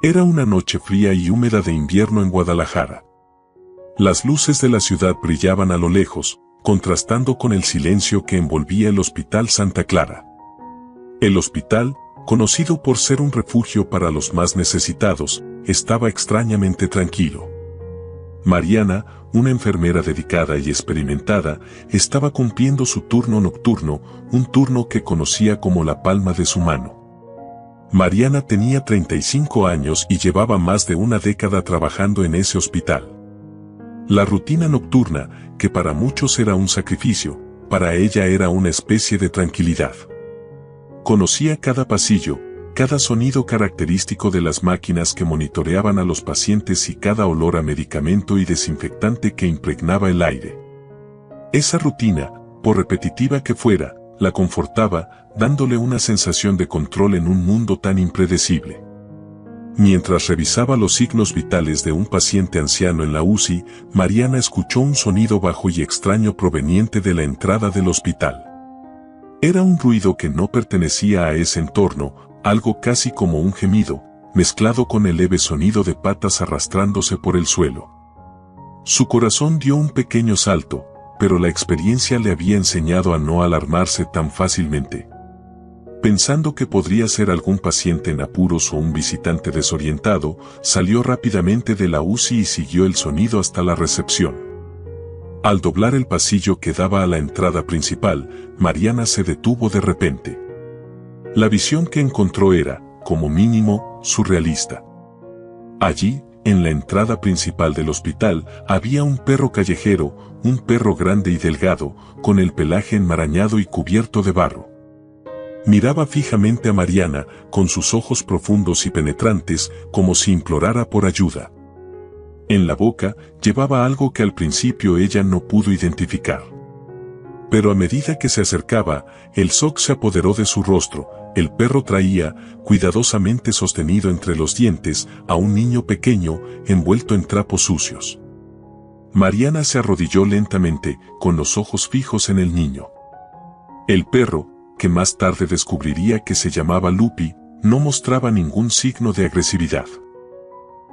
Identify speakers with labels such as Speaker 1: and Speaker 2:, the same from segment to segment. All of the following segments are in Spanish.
Speaker 1: Era una noche fría y húmeda de invierno en Guadalajara. Las luces de la ciudad brillaban a lo lejos, contrastando con el silencio que envolvía el Hospital Santa Clara. El hospital, conocido por ser un refugio para los más necesitados, estaba extrañamente tranquilo. Mariana, una enfermera dedicada y experimentada, estaba cumpliendo su turno nocturno, un turno que conocía como la palma de su mano. Mariana tenía 35 años y llevaba más de una década trabajando en ese hospital. La rutina nocturna, que para muchos era un sacrificio, para ella era una especie de tranquilidad. Conocía cada pasillo, cada sonido característico de las máquinas que monitoreaban a los pacientes y cada olor a medicamento y desinfectante que impregnaba el aire. Esa rutina, por repetitiva que fuera, la confortaba, dándole una sensación de control en un mundo tan impredecible. Mientras revisaba los signos vitales de un paciente anciano en la UCI, Mariana escuchó un sonido bajo y extraño proveniente de la entrada del hospital. Era un ruido que no pertenecía a ese entorno, algo casi como un gemido, mezclado con el leve sonido de patas arrastrándose por el suelo. Su corazón dio un pequeño salto, pero la experiencia le había enseñado a no alarmarse tan fácilmente. Pensando que podría ser algún paciente en apuros o un visitante desorientado, salió rápidamente de la UCI y siguió el sonido hasta la recepción. Al doblar el pasillo que daba a la entrada principal, Mariana se detuvo de repente. La visión que encontró era, como mínimo, surrealista. Allí, en la entrada principal del hospital, había un perro callejero, un perro grande y delgado, con el pelaje enmarañado y cubierto de barro. Miraba fijamente a Mariana, con sus ojos profundos y penetrantes, como si implorara por ayuda. En la boca, llevaba algo que al principio ella no pudo identificar. Pero a medida que se acercaba, el shock se apoderó de su rostro. El perro traía, cuidadosamente sostenido entre los dientes, a un niño pequeño, envuelto en trapos sucios. Mariana se arrodilló lentamente, con los ojos fijos en el niño. El perro, que más tarde descubriría que se llamaba Lupi, no mostraba ningún signo de agresividad.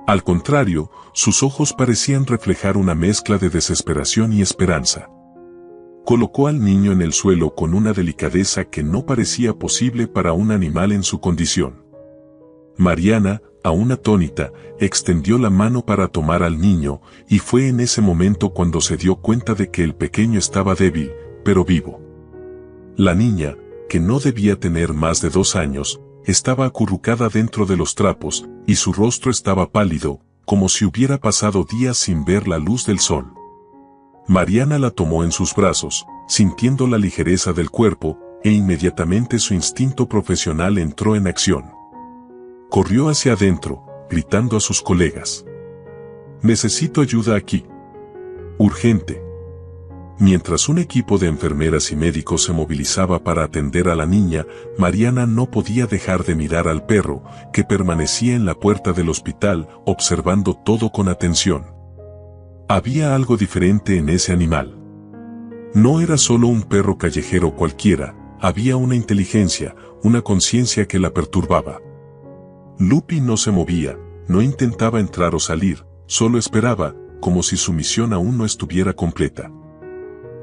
Speaker 1: Al contrario, sus ojos parecían reflejar una mezcla de desesperación y esperanza. Colocó al niño en el suelo con una delicadeza que no parecía posible para un animal en su condición. Mariana, aún atónita, extendió la mano para tomar al niño, y fue en ese momento cuando se dio cuenta de que el pequeño estaba débil, pero vivo. La niña, que no debía tener más de 2 años, estaba acurrucada dentro de los trapos, y su rostro estaba pálido, como si hubiera pasado días sin ver la luz del sol. Mariana la tomó en sus brazos, sintiendo la ligereza del cuerpo, e inmediatamente su instinto profesional entró en acción. Corrió hacia adentro, gritando a sus colegas: «Necesito ayuda aquí. Urgente». Mientras un equipo de enfermeras y médicos se movilizaba para atender a la niña, Mariana no podía dejar de mirar al perro, que permanecía en la puerta del hospital, observando todo con atención. Había algo diferente en ese animal. No era solo un perro callejero cualquiera, había una inteligencia, una conciencia que la perturbaba. Lupi no se movía, no intentaba entrar o salir, solo esperaba, como si su misión aún no estuviera completa.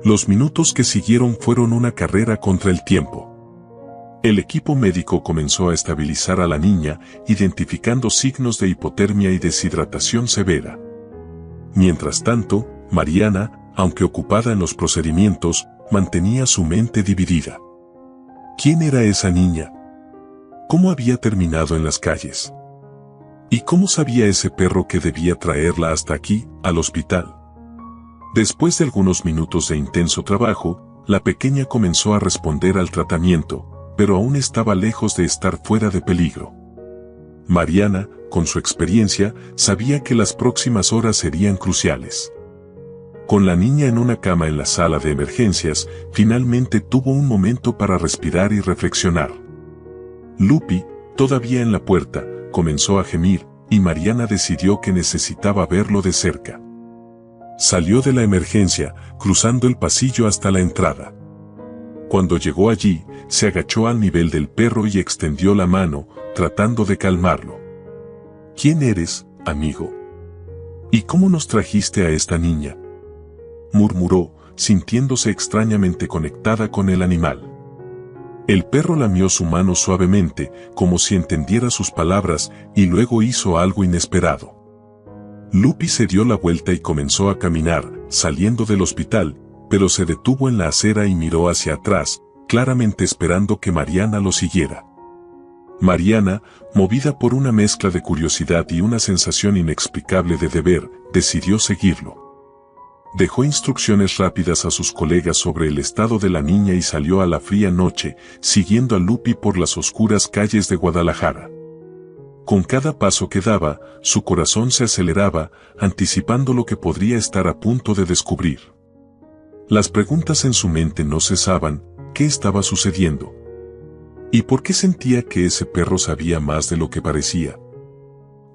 Speaker 1: Los minutos que siguieron fueron una carrera contra el tiempo. El equipo médico comenzó a estabilizar a la niña, identificando signos de hipotermia y deshidratación severa. Mientras tanto, Mariana, aunque ocupada en los procedimientos, mantenía su mente dividida. ¿Quién era esa niña? ¿Cómo había terminado en las calles? ¿Y cómo sabía ese perro que debía traerla hasta aquí, al hospital? Después de algunos minutos de intenso trabajo, la pequeña comenzó a responder al tratamiento, pero aún estaba lejos de estar fuera de peligro. Mariana, con su experiencia, sabía que las próximas horas serían cruciales. Con la niña en una cama en la sala de emergencias, finalmente tuvo un momento para respirar y reflexionar. Lupi, todavía en la puerta, comenzó a gemir, y Mariana decidió que necesitaba verlo de cerca. Salió de la emergencia, cruzando el pasillo hasta la entrada. Cuando llegó allí, se agachó al nivel del perro y extendió la mano, tratando de calmarlo. ¿Quién eres, amigo? ¿Y cómo nos trajiste a esta niña?, murmuró, sintiéndose extrañamente conectada con el animal. El perro lamió su mano suavemente, como si entendiera sus palabras, y luego hizo algo inesperado. Lupi se dio la vuelta y comenzó a caminar, saliendo del hospital, pero se detuvo en la acera y miró hacia atrás, claramente esperando que Mariana lo siguiera. Mariana, movida por una mezcla de curiosidad y una sensación inexplicable de deber, decidió seguirlo. Dejó instrucciones rápidas a sus colegas sobre el estado de la niña y salió a la fría noche, siguiendo a Lupi por las oscuras calles de Guadalajara. Con cada paso que daba, su corazón se aceleraba, anticipando lo que podría estar a punto de descubrir. Las preguntas en su mente no cesaban: ¿qué estaba sucediendo? ¿Y por qué sentía que ese perro sabía más de lo que parecía?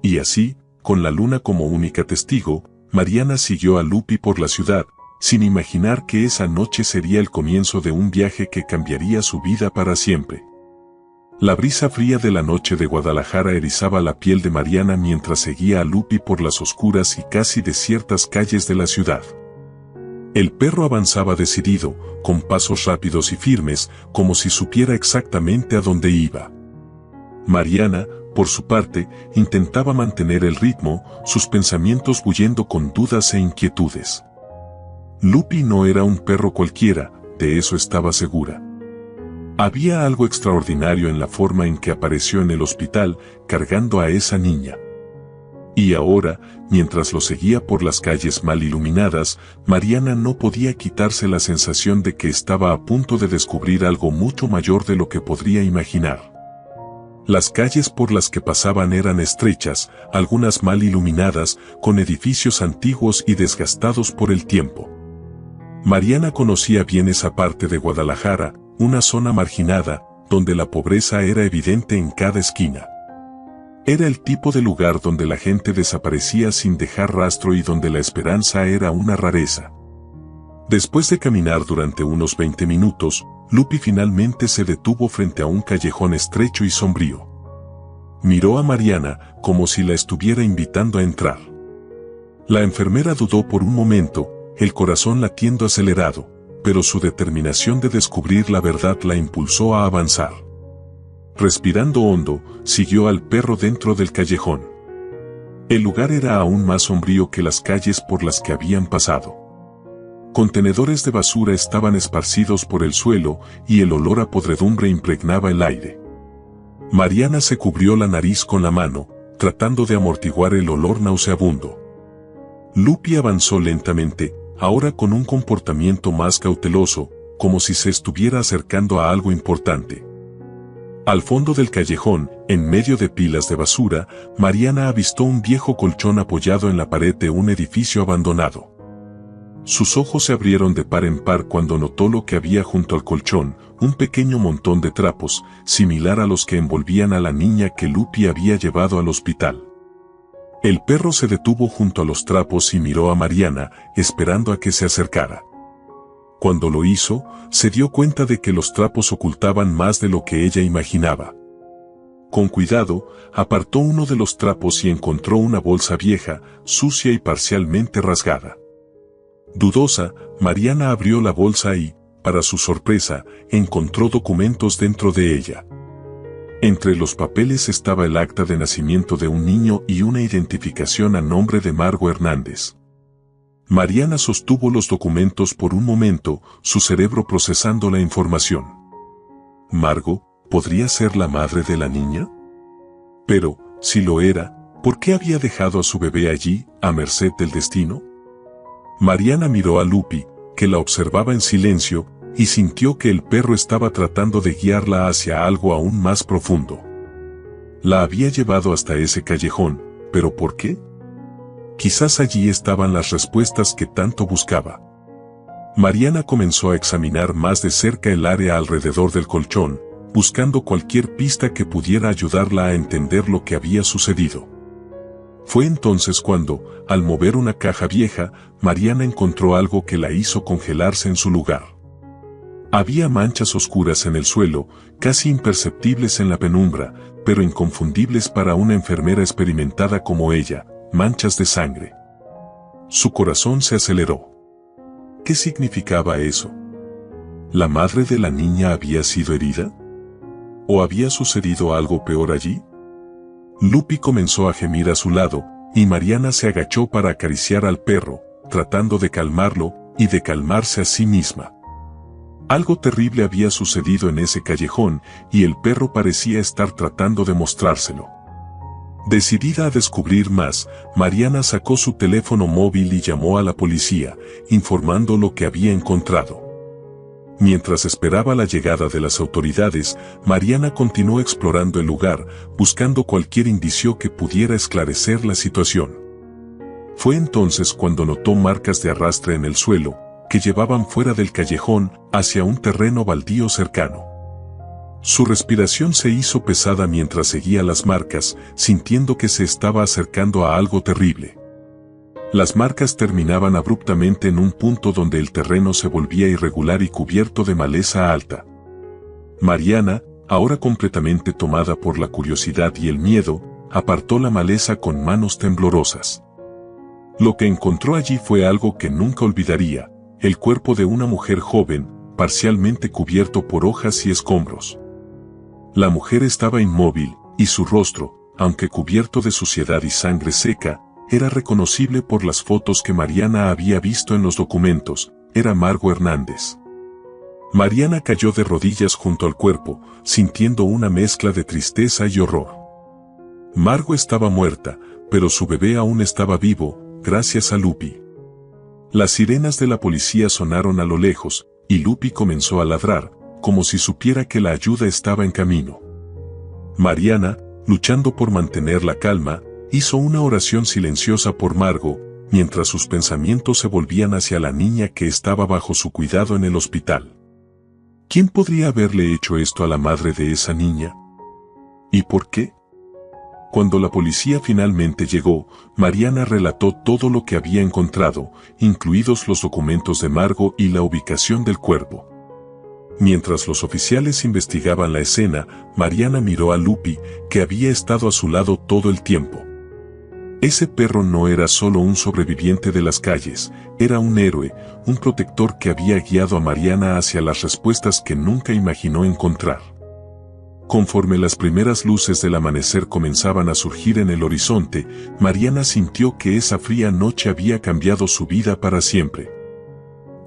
Speaker 1: Y así, con la luna como única testigo, Mariana siguió a Lupi por la ciudad, sin imaginar que esa noche sería el comienzo de un viaje que cambiaría su vida para siempre. La brisa fría de la noche de Guadalajara erizaba la piel de Mariana mientras seguía a Lupi por las oscuras y casi desiertas calles de la ciudad. El perro avanzaba decidido, con pasos rápidos y firmes, como si supiera exactamente a dónde iba. Mariana, por su parte, intentaba mantener el ritmo, sus pensamientos bullendo con dudas e inquietudes. Lupi no era un perro cualquiera, de eso estaba segura. Había algo extraordinario en la forma en que apareció en el hospital, cargando a esa niña. Y ahora, mientras lo seguía por las calles mal iluminadas, Mariana no podía quitarse la sensación de que estaba a punto de descubrir algo mucho mayor de lo que podría imaginar. Las calles por las que pasaban eran estrechas, algunas mal iluminadas, con edificios antiguos y desgastados por el tiempo. Mariana conocía bien esa parte de Guadalajara, una zona marginada, donde la pobreza era evidente en cada esquina. Era el tipo de lugar donde la gente desaparecía sin dejar rastro y donde la esperanza era una rareza. Después de caminar durante unos 20 minutos, Lupi finalmente se detuvo frente a un callejón estrecho y sombrío. Miró a Mariana como si la estuviera invitando a entrar. La enfermera dudó por un momento, el corazón latiendo acelerado, pero su determinación de descubrir la verdad la impulsó a avanzar. Respirando hondo, siguió al perro dentro del callejón. El lugar era aún más sombrío que las calles por las que habían pasado. Contenedores de basura estaban esparcidos por el suelo y el olor a podredumbre impregnaba el aire. Mariana se cubrió la nariz con la mano, tratando de amortiguar el olor nauseabundo. Lupi avanzó lentamente, ahora con un comportamiento más cauteloso, como si se estuviera acercando a algo importante. Al fondo del callejón, en medio de pilas de basura, Mariana avistó un viejo colchón apoyado en la pared de un edificio abandonado. Sus ojos se abrieron de par en par cuando notó lo que había junto al colchón, un pequeño montón de trapos, similar a los que envolvían a la niña que Lupi había llevado al hospital. El perro se detuvo junto a los trapos y miró a Mariana, esperando a que se acercara. Cuando lo hizo, se dio cuenta de que los trapos ocultaban más de lo que ella imaginaba. Con cuidado, apartó uno de los trapos y encontró una bolsa vieja, sucia y parcialmente rasgada. Dudosa, Mariana abrió la bolsa y, para su sorpresa, encontró documentos dentro de ella. Entre los papeles estaba el acta de nacimiento de un niño y una identificación a nombre de Margo Hernández. Mariana sostuvo los documentos por un momento, su cerebro procesando la información. ¿Margo podría ser la madre de la niña? Pero, si lo era, ¿por qué había dejado a su bebé allí, a merced del destino? Mariana miró a Lupi, que la observaba en silencio, y sintió que el perro estaba tratando de guiarla hacia algo aún más profundo. La había llevado hasta ese callejón, ¿pero por qué? Quizás allí estaban las respuestas que tanto buscaba. Mariana comenzó a examinar más de cerca el área alrededor del colchón, buscando cualquier pista que pudiera ayudarla a entender lo que había sucedido. Fue entonces cuando, al mover una caja vieja, Mariana encontró algo que la hizo congelarse en su lugar. Había manchas oscuras en el suelo, casi imperceptibles en la penumbra, pero inconfundibles para una enfermera experimentada como ella, manchas de sangre. Su corazón se aceleró. ¿Qué significaba eso? ¿La madre de la niña había sido herida? ¿O había sucedido algo peor allí? Lupi comenzó a gemir a su lado, y Mariana se agachó para acariciar al perro, tratando de calmarlo, y de calmarse a sí misma. Algo terrible había sucedido en ese callejón, y el perro parecía estar tratando de mostrárselo. Decidida a descubrir más, Mariana sacó su teléfono móvil y llamó a la policía, informando lo que había encontrado. Mientras esperaba la llegada de las autoridades, Mariana continuó explorando el lugar, buscando cualquier indicio que pudiera esclarecer la situación. Fue entonces cuando notó marcas de arrastre en el suelo, que llevaban fuera del callejón, hacia un terreno baldío cercano. Su respiración se hizo pesada mientras seguía las marcas, sintiendo que se estaba acercando a algo terrible. Las marcas terminaban abruptamente en un punto donde el terreno se volvía irregular y cubierto de maleza alta. Mariana, ahora completamente tomada por la curiosidad y el miedo, apartó la maleza con manos temblorosas. Lo que encontró allí fue algo que nunca olvidaría: el cuerpo de una mujer joven, parcialmente cubierto por hojas y escombros. La mujer estaba inmóvil, y su rostro, aunque cubierto de suciedad y sangre seca, era reconocible por las fotos que Mariana había visto en los documentos. Era Margo Hernández. Mariana cayó de rodillas junto al cuerpo, sintiendo una mezcla de tristeza y horror. Margo estaba muerta, pero su bebé aún estaba vivo, gracias a Lupi. Las sirenas de la policía sonaron a lo lejos, y Lupi comenzó a ladrar, como si supiera que la ayuda estaba en camino. Mariana, luchando por mantener la calma, hizo una oración silenciosa por Margo, mientras sus pensamientos se volvían hacia la niña que estaba bajo su cuidado en el hospital. ¿Quién podría haberle hecho esto a la madre de esa niña? ¿Y por qué? Cuando la policía finalmente llegó, Mariana relató todo lo que había encontrado, incluidos los documentos de Margo y la ubicación del cuerpo. Mientras los oficiales investigaban la escena, Mariana miró a Lupi, que había estado a su lado todo el tiempo. Ese perro no era solo un sobreviviente de las calles, era un héroe, un protector que había guiado a Mariana hacia las respuestas que nunca imaginó encontrar. Conforme las primeras luces del amanecer comenzaban a surgir en el horizonte, Mariana sintió que esa fría noche había cambiado su vida para siempre.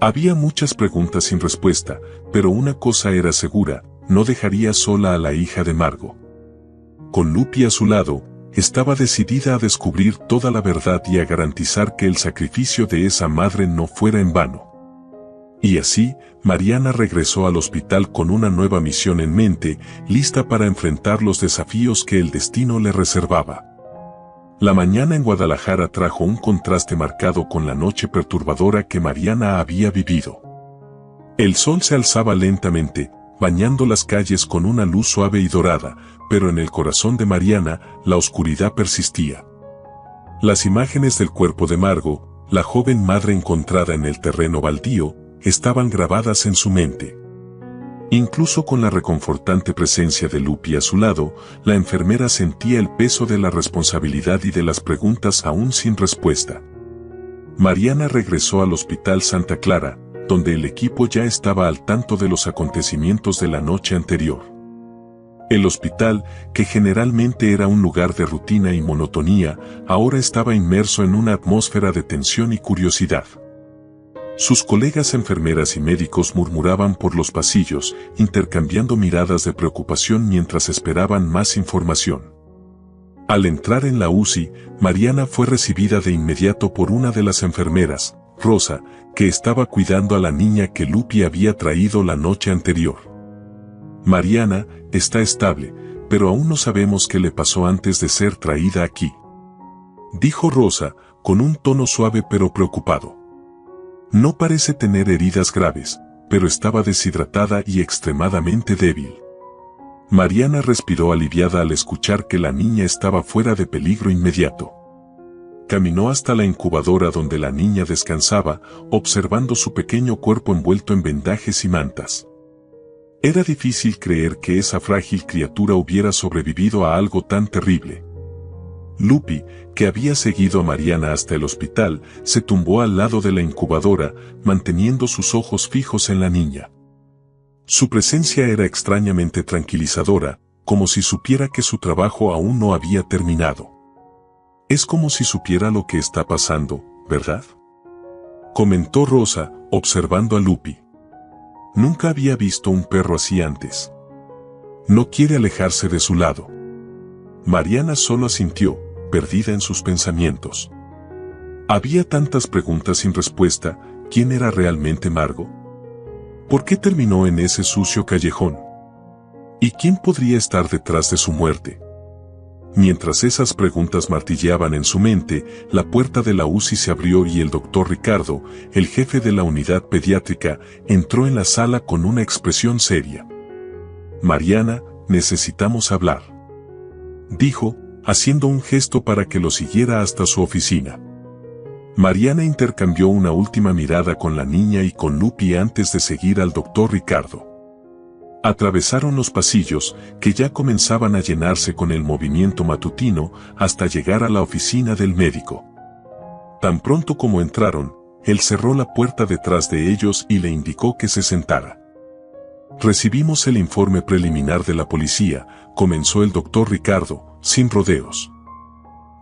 Speaker 1: Había muchas preguntas sin respuesta, pero una cosa era segura: no dejaría sola a la hija de Margo. Con Lupi a su lado, estaba decidida a descubrir toda la verdad y a garantizar que el sacrificio de esa madre no fuera en vano. Y así, Mariana regresó al hospital con una nueva misión en mente, lista para enfrentar los desafíos que el destino le reservaba. La mañana en Guadalajara trajo un contraste marcado con la noche perturbadora que Mariana había vivido. El sol se alzaba lentamente, bañando las calles con una luz suave y dorada, pero en el corazón de Mariana, la oscuridad persistía. Las imágenes del cuerpo de Margo, la joven madre encontrada en el terreno baldío, estaban grabadas en su mente. Incluso con la reconfortante presencia de Lupi a su lado, la enfermera sentía el peso de la responsabilidad y de las preguntas aún sin respuesta. Mariana regresó al Hospital Santa Clara, donde el equipo ya estaba al tanto de los acontecimientos de la noche anterior. El hospital, que generalmente era un lugar de rutina y monotonía, ahora estaba inmerso en una atmósfera de tensión y curiosidad. Sus colegas enfermeras y médicos murmuraban por los pasillos, intercambiando miradas de preocupación mientras esperaban más información. Al entrar en la UCI, Mariana fue recibida de inmediato por una de las enfermeras, Rosa, que estaba cuidando a la niña que Lupi había traído la noche anterior. Mariana, está estable, pero aún no sabemos qué le pasó antes de ser traída aquí, dijo Rosa, con un tono suave pero preocupado. No parece tener heridas graves, pero estaba deshidratada y extremadamente débil. Mariana respiró aliviada al escuchar que la niña estaba fuera de peligro inmediato. Caminó hasta la incubadora donde la niña descansaba, observando su pequeño cuerpo envuelto en vendajes y mantas. Era difícil creer que esa frágil criatura hubiera sobrevivido a algo tan terrible. Lupi, que había seguido a Mariana hasta el hospital, se tumbó al lado de la incubadora, manteniendo sus ojos fijos en la niña. Su presencia era extrañamente tranquilizadora, como si supiera que su trabajo aún no había terminado. Es como si supiera lo que está pasando, ¿verdad?, comentó Rosa, observando a Lupi. Nunca había visto un perro así antes. No quiere alejarse de su lado. Mariana solo asintió, perdida en sus pensamientos. Había tantas preguntas sin respuesta. ¿Quién era realmente Margo? ¿Por qué terminó en ese sucio callejón? ¿Y quién podría estar detrás de su muerte? Mientras esas preguntas martilleaban en su mente, la puerta de la UCI se abrió y el doctor Ricardo, el jefe de la unidad pediátrica, entró en la sala con una expresión seria. «Mariana, necesitamos hablar», dijo, haciendo un gesto para que lo siguiera hasta su oficina. Mariana intercambió una última mirada con la niña y con Lupi antes de seguir al doctor Ricardo. Atravesaron los pasillos, que ya comenzaban a llenarse con el movimiento matutino, hasta llegar a la oficina del médico. Tan pronto como entraron, él cerró la puerta detrás de ellos y le indicó que se sentara. «Recibimos el informe preliminar de la policía», comenzó el doctor Ricardo, sin rodeos.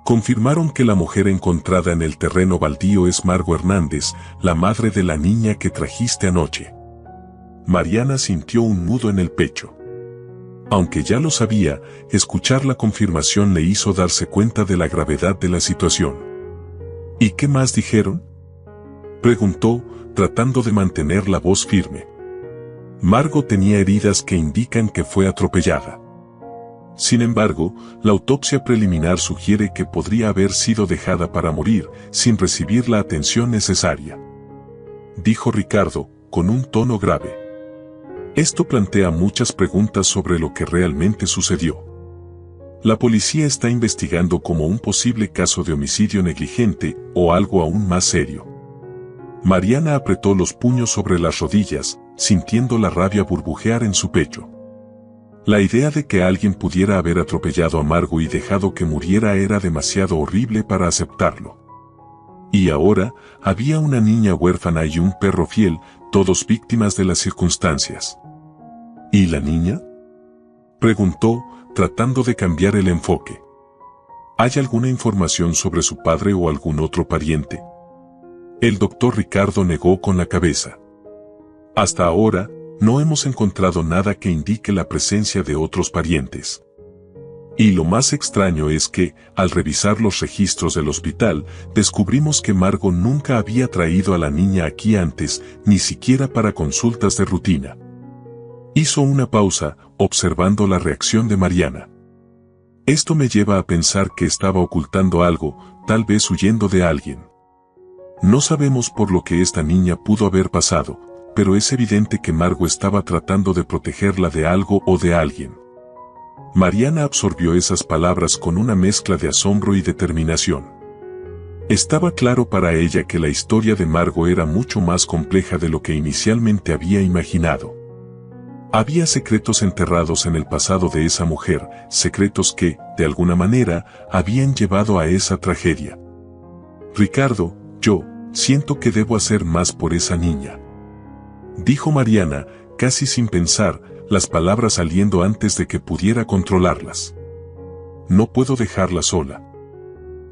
Speaker 1: «Confirmaron que la mujer encontrada en el terreno baldío es Margo Hernández, la madre de la niña que trajiste anoche». Mariana sintió un nudo en el pecho. Aunque ya lo sabía, escuchar la confirmación le hizo darse cuenta de la gravedad de la situación. «¿Y qué más dijeron?», preguntó, tratando de mantener la voz firme. «Margo tenía heridas que indican que fue atropellada. Sin embargo, la autopsia preliminar sugiere que podría haber sido dejada para morir, sin recibir la atención necesaria», dijo Ricardo, con un tono grave. «Esto plantea muchas preguntas sobre lo que realmente sucedió. La policía está investigando como un posible caso de homicidio negligente o algo aún más serio». Mariana apretó los puños sobre las rodillas, sintiendo la rabia burbujear en su pecho. La idea de que alguien pudiera haber atropellado a Margo y dejado que muriera era demasiado horrible para aceptarlo. Y ahora, había una niña huérfana y un perro fiel, todos víctimas de las circunstancias. «¿Y la niña?», preguntó, tratando de cambiar el enfoque. «¿Hay alguna información sobre su padre o algún otro pariente?». El doctor Ricardo negó con la cabeza. «Hasta ahora, no hemos encontrado nada que indique la presencia de otros parientes. Y lo más extraño es que, al revisar los registros del hospital, descubrimos que Margo nunca había traído a la niña aquí antes, ni siquiera para consultas de rutina». Hizo una pausa, observando la reacción de Mariana. «Esto me lleva a pensar que estaba ocultando algo, tal vez huyendo de alguien. No sabemos por lo que esta niña pudo haber pasado, pero es evidente que Margo estaba tratando de protegerla de algo o de alguien». Mariana absorbió esas palabras con una mezcla de asombro y determinación. Estaba claro para ella que la historia de Margo era mucho más compleja de lo que inicialmente había imaginado. Había secretos enterrados en el pasado de esa mujer, secretos que, de alguna manera, habían llevado a esa tragedia. «Ricardo, yo siento que debo hacer más por esa niña», dijo Mariana, casi sin pensar, las palabras saliendo antes de que pudiera controlarlas. «No puedo dejarla sola.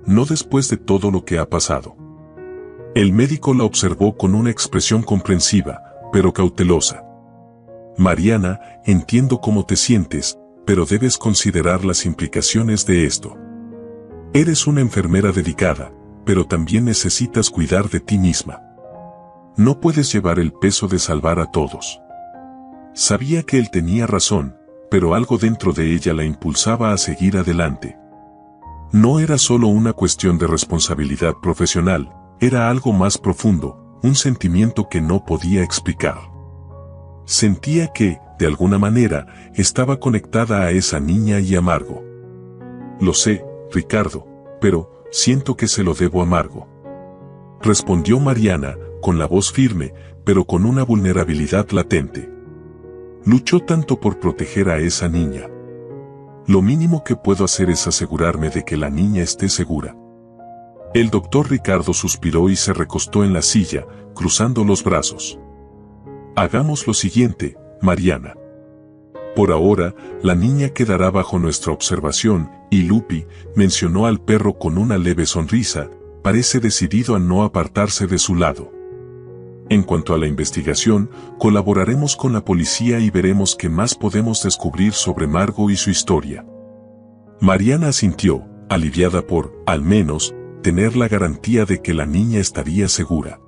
Speaker 1: No después de todo lo que ha pasado». El médico la observó con una expresión comprensiva, pero cautelosa. «Mariana, entiendo cómo te sientes, pero debes considerar las implicaciones de esto. Eres una enfermera dedicada, pero también necesitas cuidar de ti misma. No puedes llevar el peso de salvar a todos». Sabía que él tenía razón, pero algo dentro de ella la impulsaba a seguir adelante. No era solo una cuestión de responsabilidad profesional, era algo más profundo, un sentimiento que no podía explicar. Sentía que, de alguna manera, estaba conectada a esa niña y a Margo. «Lo sé, Ricardo, pero siento que se lo debo a Margo», respondió Mariana, con la voz firme, pero con una vulnerabilidad latente. Luchó tanto por proteger a esa niña. Lo mínimo que puedo hacer es asegurarme de que la niña esté segura. El doctor Ricardo suspiró y se recostó en la silla, cruzando los brazos. Hagamos lo siguiente, Mariana. Por ahora, la niña quedará bajo nuestra observación, y Lupi, mencionó al perro con una leve sonrisa, parece decidido a no apartarse de su lado. En cuanto a la investigación, colaboraremos con la policía y veremos qué más podemos descubrir sobre Margot y su historia. Mariana asintió, aliviada por, al menos, tener la garantía de que la niña estaría segura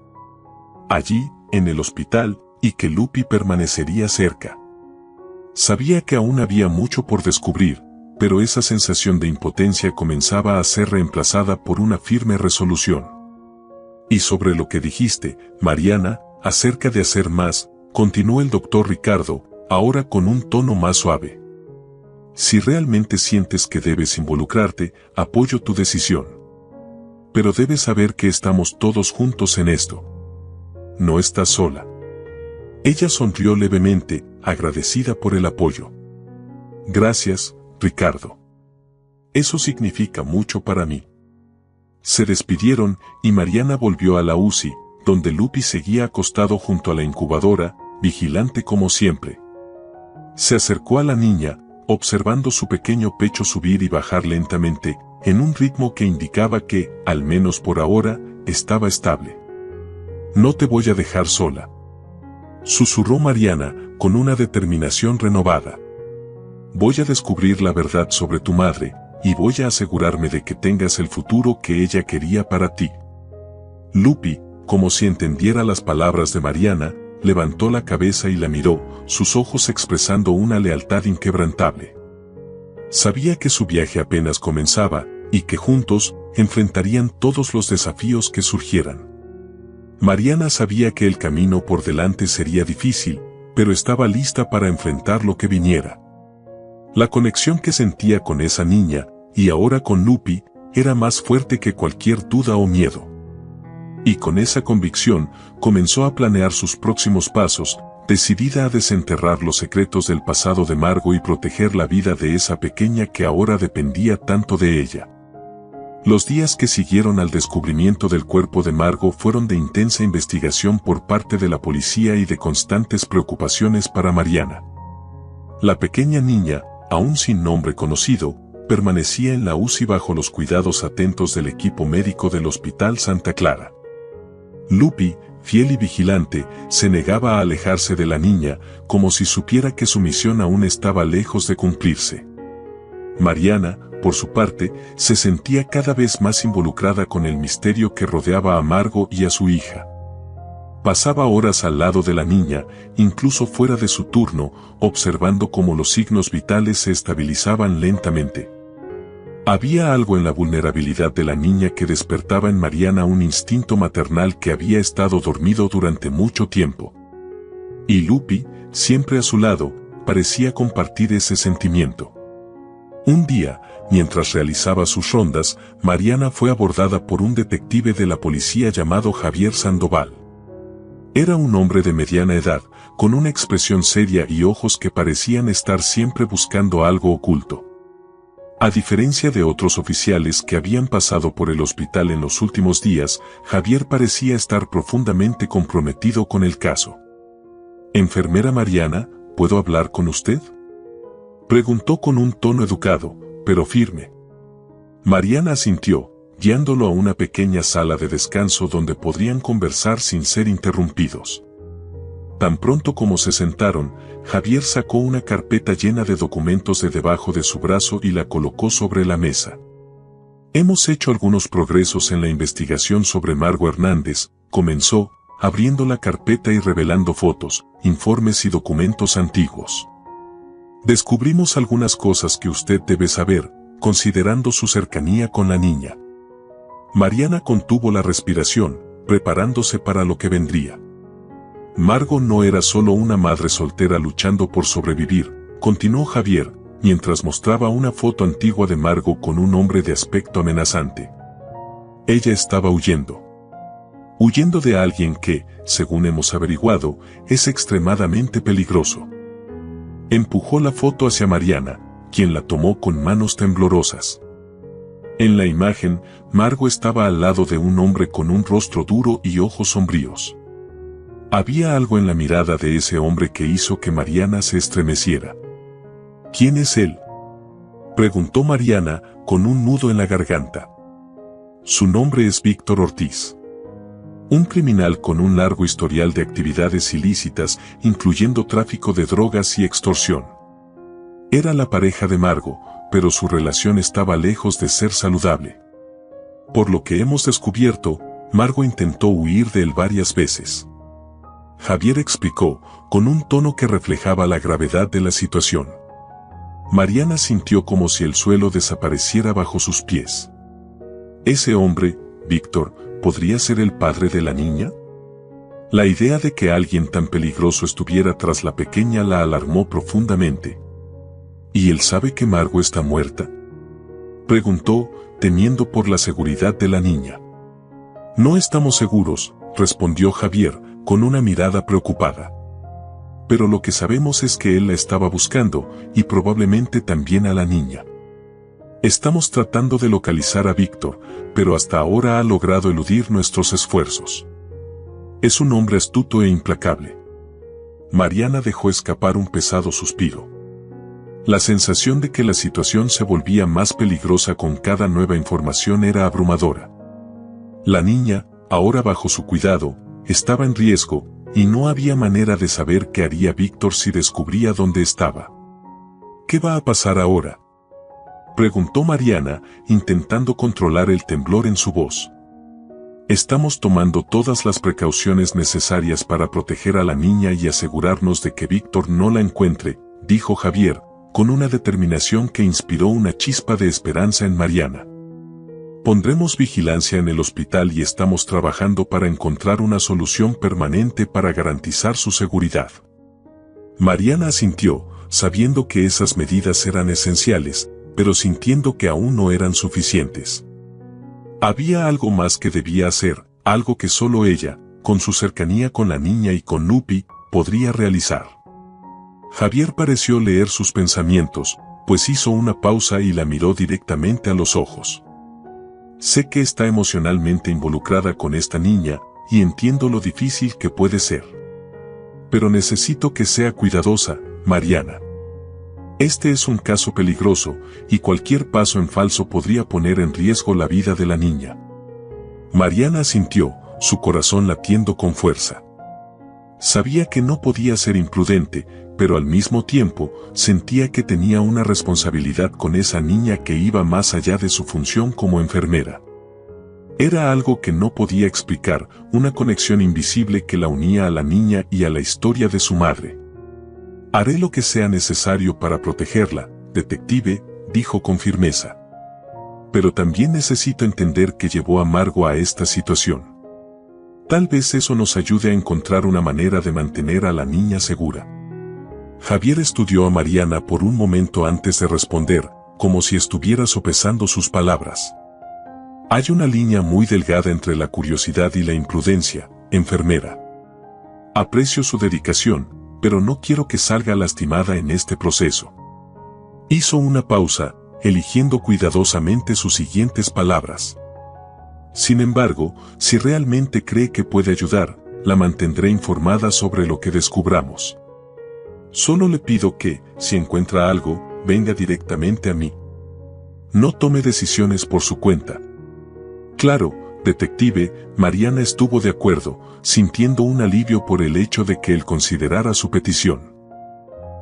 Speaker 1: allí, en el hospital, y que Lupi permanecería cerca. Sabía que aún había mucho por descubrir, pero esa sensación de impotencia comenzaba a ser reemplazada por una firme resolución. Y sobre lo que dijiste, Mariana, acerca de hacer más, continuó el doctor Ricardo, ahora con un tono más suave. Si realmente sientes que debes involucrarte, apoyo tu decisión. Pero debes saber que estamos todos juntos en esto. No estás sola. Ella sonrió levemente, agradecida por el apoyo. Gracias, Ricardo. Eso significa mucho para mí. Se despidieron y Mariana volvió a la UCI, donde Lupi seguía acostado junto a la incubadora, vigilante como siempre. Se acercó a la niña, observando su pequeño pecho subir y bajar lentamente, en un ritmo que indicaba que, al menos por ahora, estaba estable. No te voy a dejar sola, susurró Mariana, con una determinación renovada. Voy a descubrir la verdad sobre tu madre, y voy a asegurarme de que tengas el futuro que ella quería para ti. Lupi, como si entendiera las palabras de Mariana, levantó la cabeza y la miró, sus ojos expresando una lealtad inquebrantable. Sabía que su viaje apenas comenzaba, y que juntos, enfrentarían todos los desafíos que surgieran. Mariana sabía que el camino por delante sería difícil, pero estaba lista para enfrentar lo que viniera. La conexión que sentía con esa niña, y ahora con Lupi, era más fuerte que cualquier duda o miedo. Y con esa convicción, comenzó a planear sus próximos pasos, decidida a desenterrar los secretos del pasado de Margot y proteger la vida de esa pequeña que ahora dependía tanto de ella. Los días que siguieron al descubrimiento del cuerpo de Margot fueron de intensa investigación por parte de la policía y de constantes preocupaciones para Mariana. La pequeña niña, aún sin nombre conocido, permanecía en la UCI bajo los cuidados atentos del equipo médico del Hospital Santa Clara. Lupi, fiel y vigilante, se negaba a alejarse de la niña, como si supiera que su misión aún estaba lejos de cumplirse. Mariana, por su parte, se sentía cada vez más involucrada con el misterio que rodeaba a Margot y a su hija. Pasaba horas al lado de la niña, incluso fuera de su turno, observando cómo los signos vitales se estabilizaban lentamente. Había algo en la vulnerabilidad de la niña que despertaba en Mariana un instinto maternal que había estado dormido durante mucho tiempo. Y Lupi, siempre a su lado, parecía compartir ese sentimiento. Un día, mientras realizaba sus rondas, Mariana fue abordada por un detective de la policía llamado Javier Sandoval. Era un hombre de mediana edad, con una expresión seria y ojos que parecían estar siempre buscando algo oculto. A diferencia de otros oficiales que habían pasado por el hospital en los últimos días, Javier parecía estar profundamente comprometido con el caso. «Enfermera Mariana, ¿puedo hablar con usted?», preguntó con un tono educado, pero firme. Mariana asintió, guiándolo a una pequeña sala de descanso donde podrían conversar sin ser interrumpidos. Tan pronto como se sentaron, Javier sacó una carpeta llena de documentos de debajo de su brazo y la colocó sobre la mesa. «Hemos hecho algunos progresos en la investigación sobre Margot Hernández», comenzó, abriendo la carpeta y revelando fotos, informes y documentos antiguos. «Descubrimos algunas cosas que usted debe saber, considerando su cercanía con la niña». Mariana contuvo la respiración, preparándose para lo que vendría. Margot no era solo una madre soltera luchando por sobrevivir, continuó Javier, mientras mostraba una foto antigua de Margot con un hombre de aspecto amenazante. Ella estaba huyendo. Huyendo de alguien que, según hemos averiguado, es extremadamente peligroso. Empujó la foto hacia Mariana, quien la tomó con manos temblorosas. En la imagen, Margo estaba al lado de un hombre con un rostro duro y ojos sombríos. Había algo en la mirada de ese hombre que hizo que Mariana se estremeciera. ¿Quién es él?, preguntó Mariana con un nudo en la garganta. Su nombre es Víctor Ortiz. Un criminal con un largo historial de actividades ilícitas, incluyendo tráfico de drogas y extorsión. Era la pareja de Margo, pero su relación estaba lejos de ser saludable. Por lo que hemos descubierto, Margo intentó huir de él varias veces. Javier explicó, con un tono que reflejaba la gravedad de la situación. Mariana sintió como si el suelo desapareciera bajo sus pies. ¿Ese hombre, Víctor, podría ser el padre de la niña? La idea de que alguien tan peligroso estuviera tras la pequeña la alarmó profundamente. ¿Y él sabe que Margo está muerta?, preguntó, temiendo por la seguridad de la niña. No estamos seguros, respondió Javier, con una mirada preocupada. Pero lo que sabemos es que él la estaba buscando, y probablemente también a la niña. Estamos tratando de localizar a Víctor, pero hasta ahora ha logrado eludir nuestros esfuerzos. Es un hombre astuto e implacable. Mariana dejó escapar un pesado suspiro. La sensación de que la situación se volvía más peligrosa con cada nueva información era abrumadora. La niña, ahora bajo su cuidado, estaba en riesgo, y no había manera de saber qué haría Víctor si descubría dónde estaba. ¿Qué va a pasar ahora?, preguntó Mariana, intentando controlar el temblor en su voz. Estamos tomando todas las precauciones necesarias para proteger a la niña y asegurarnos de que Víctor no la encuentre, dijo Javier, con una determinación que inspiró una chispa de esperanza en Mariana. Pondremos vigilancia en el hospital y estamos trabajando para encontrar una solución permanente para garantizar su seguridad. Mariana asintió, sabiendo que esas medidas eran esenciales, pero sintiendo que aún no eran suficientes. Había algo más que debía hacer, algo que solo ella, con su cercanía con la niña y con Lupi, podría realizar. Javier pareció leer sus pensamientos, pues hizo una pausa y la miró directamente a los ojos. Sé que está emocionalmente involucrada con esta niña, y entiendo lo difícil que puede ser. Pero necesito que sea cuidadosa, Mariana. Este es un caso peligroso, y cualquier paso en falso podría poner en riesgo la vida de la niña. Mariana asintió, su corazón latiendo con fuerza. Sabía que no podía ser imprudente, pero al mismo tiempo, sentía que tenía una responsabilidad con esa niña que iba más allá de su función como enfermera. Era algo que no podía explicar, una conexión invisible que la unía a la niña y a la historia de su madre. Haré lo que sea necesario para protegerla, detective, dijo con firmeza. Pero también necesito entender qué llevó a Margo a esta situación. Tal vez eso nos ayude a encontrar una manera de mantener a la niña segura. Javier estudió a Mariana por un momento antes de responder, como si estuviera sopesando sus palabras. Hay una línea muy delgada entre la curiosidad y la imprudencia, enfermera. Aprecio su dedicación, pero no quiero que salga lastimada en este proceso. Hizo una pausa, eligiendo cuidadosamente sus siguientes palabras. Sin embargo, si realmente cree que puede ayudar, la mantendré informada sobre lo que descubramos. Solo le pido que, si encuentra algo, venga directamente a mí. No tome decisiones por su cuenta. Claro, detective, Mariana estuvo de acuerdo, sintiendo un alivio por el hecho de que él considerara su petición.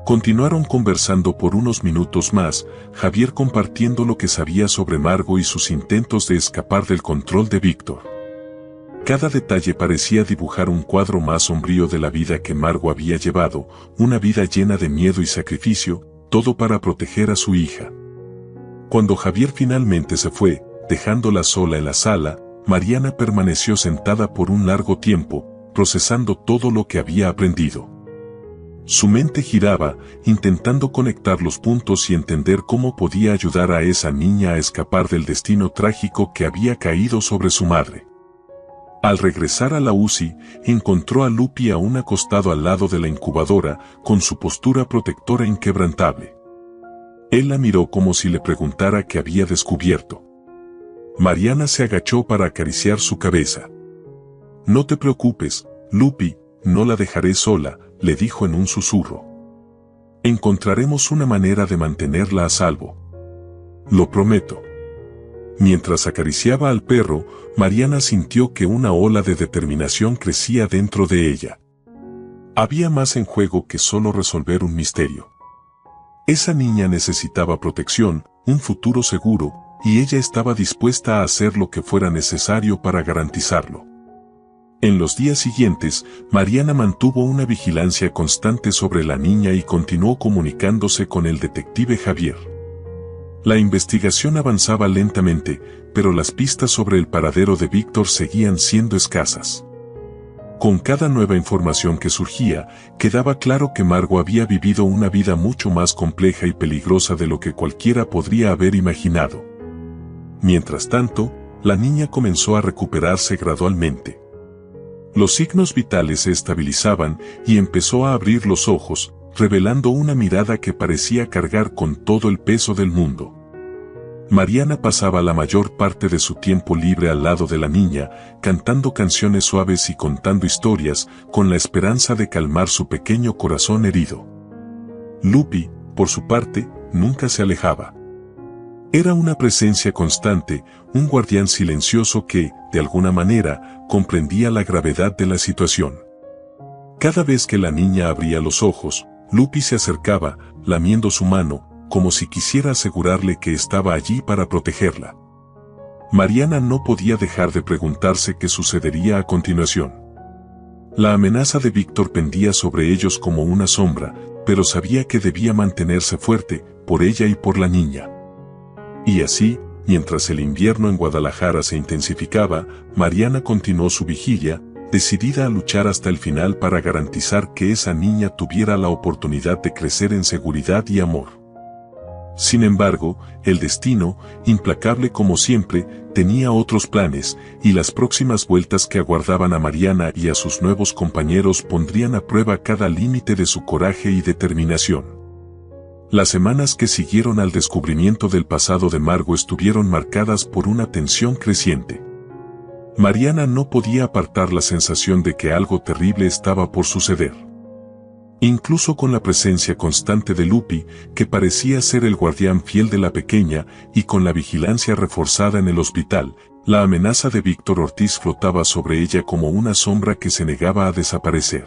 Speaker 1: Continuaron conversando por unos minutos más, Javier compartiendo lo que sabía sobre Margo y sus intentos de escapar del control de Víctor. Cada detalle parecía dibujar un cuadro más sombrío de la vida que Margo había llevado, una vida llena de miedo y sacrificio, todo para proteger a su hija. Cuando Javier finalmente se fue, dejándola sola en la sala, Mariana permaneció sentada por un largo tiempo, procesando todo lo que había aprendido. Su mente giraba, intentando conectar los puntos y entender cómo podía ayudar a esa niña a escapar del destino trágico que había caído sobre su madre. Al regresar a la UCI, encontró a Lupi aún acostado al lado de la incubadora, con su postura protectora inquebrantable. Él la miró como si le preguntara qué había descubierto. Mariana se agachó para acariciar su cabeza. «No te preocupes, Lupi, no la dejaré sola», le dijo en un susurro. «Encontraremos una manera de mantenerla a salvo. Lo prometo». Mientras acariciaba al perro, Mariana sintió que una ola de determinación crecía dentro de ella. Había más en juego que solo resolver un misterio. Esa niña necesitaba protección, un futuro seguro, y ella estaba dispuesta a hacer lo que fuera necesario para garantizarlo. En los días siguientes, Mariana mantuvo una vigilancia constante sobre la niña y continuó comunicándose con el detective Javier. La investigación avanzaba lentamente, pero las pistas sobre el paradero de Víctor seguían siendo escasas. Con cada nueva información que surgía, quedaba claro que Margo había vivido una vida mucho más compleja y peligrosa de lo que cualquiera podría haber imaginado. Mientras tanto, la niña comenzó a recuperarse gradualmente. Los signos vitales se estabilizaban y empezó a abrir los ojos, revelando una mirada que parecía cargar con todo el peso del mundo. Mariana pasaba la mayor parte de su tiempo libre al lado de la niña, cantando canciones suaves y contando historias, con la esperanza de calmar su pequeño corazón herido. Lupi, por su parte, nunca se alejaba. Era una presencia constante, un guardián silencioso que, de alguna manera, comprendía la gravedad de la situación. Cada vez que la niña abría los ojos, Lupi se acercaba, lamiendo su mano, como si quisiera asegurarle que estaba allí para protegerla. Mariana no podía dejar de preguntarse qué sucedería a continuación. La amenaza de Víctor pendía sobre ellos como una sombra, pero sabía que debía mantenerse fuerte, por ella y por la niña. Y así, mientras el invierno en Guadalajara se intensificaba, Mariana continuó su vigilia, decidida a luchar hasta el final para garantizar que esa niña tuviera la oportunidad de crecer en seguridad y amor. Sin embargo, el destino, implacable como siempre, tenía otros planes, y las próximas vueltas que aguardaban a Mariana y a sus nuevos compañeros pondrían a prueba cada límite de su coraje y determinación. Las semanas que siguieron al descubrimiento del pasado de Margo estuvieron marcadas por una tensión creciente. Mariana no podía apartar la sensación de que algo terrible estaba por suceder. Incluso con la presencia constante de Lupi, que parecía ser el guardián fiel de la pequeña, y con la vigilancia reforzada en el hospital, la amenaza de Víctor Ortiz flotaba sobre ella como una sombra que se negaba a desaparecer.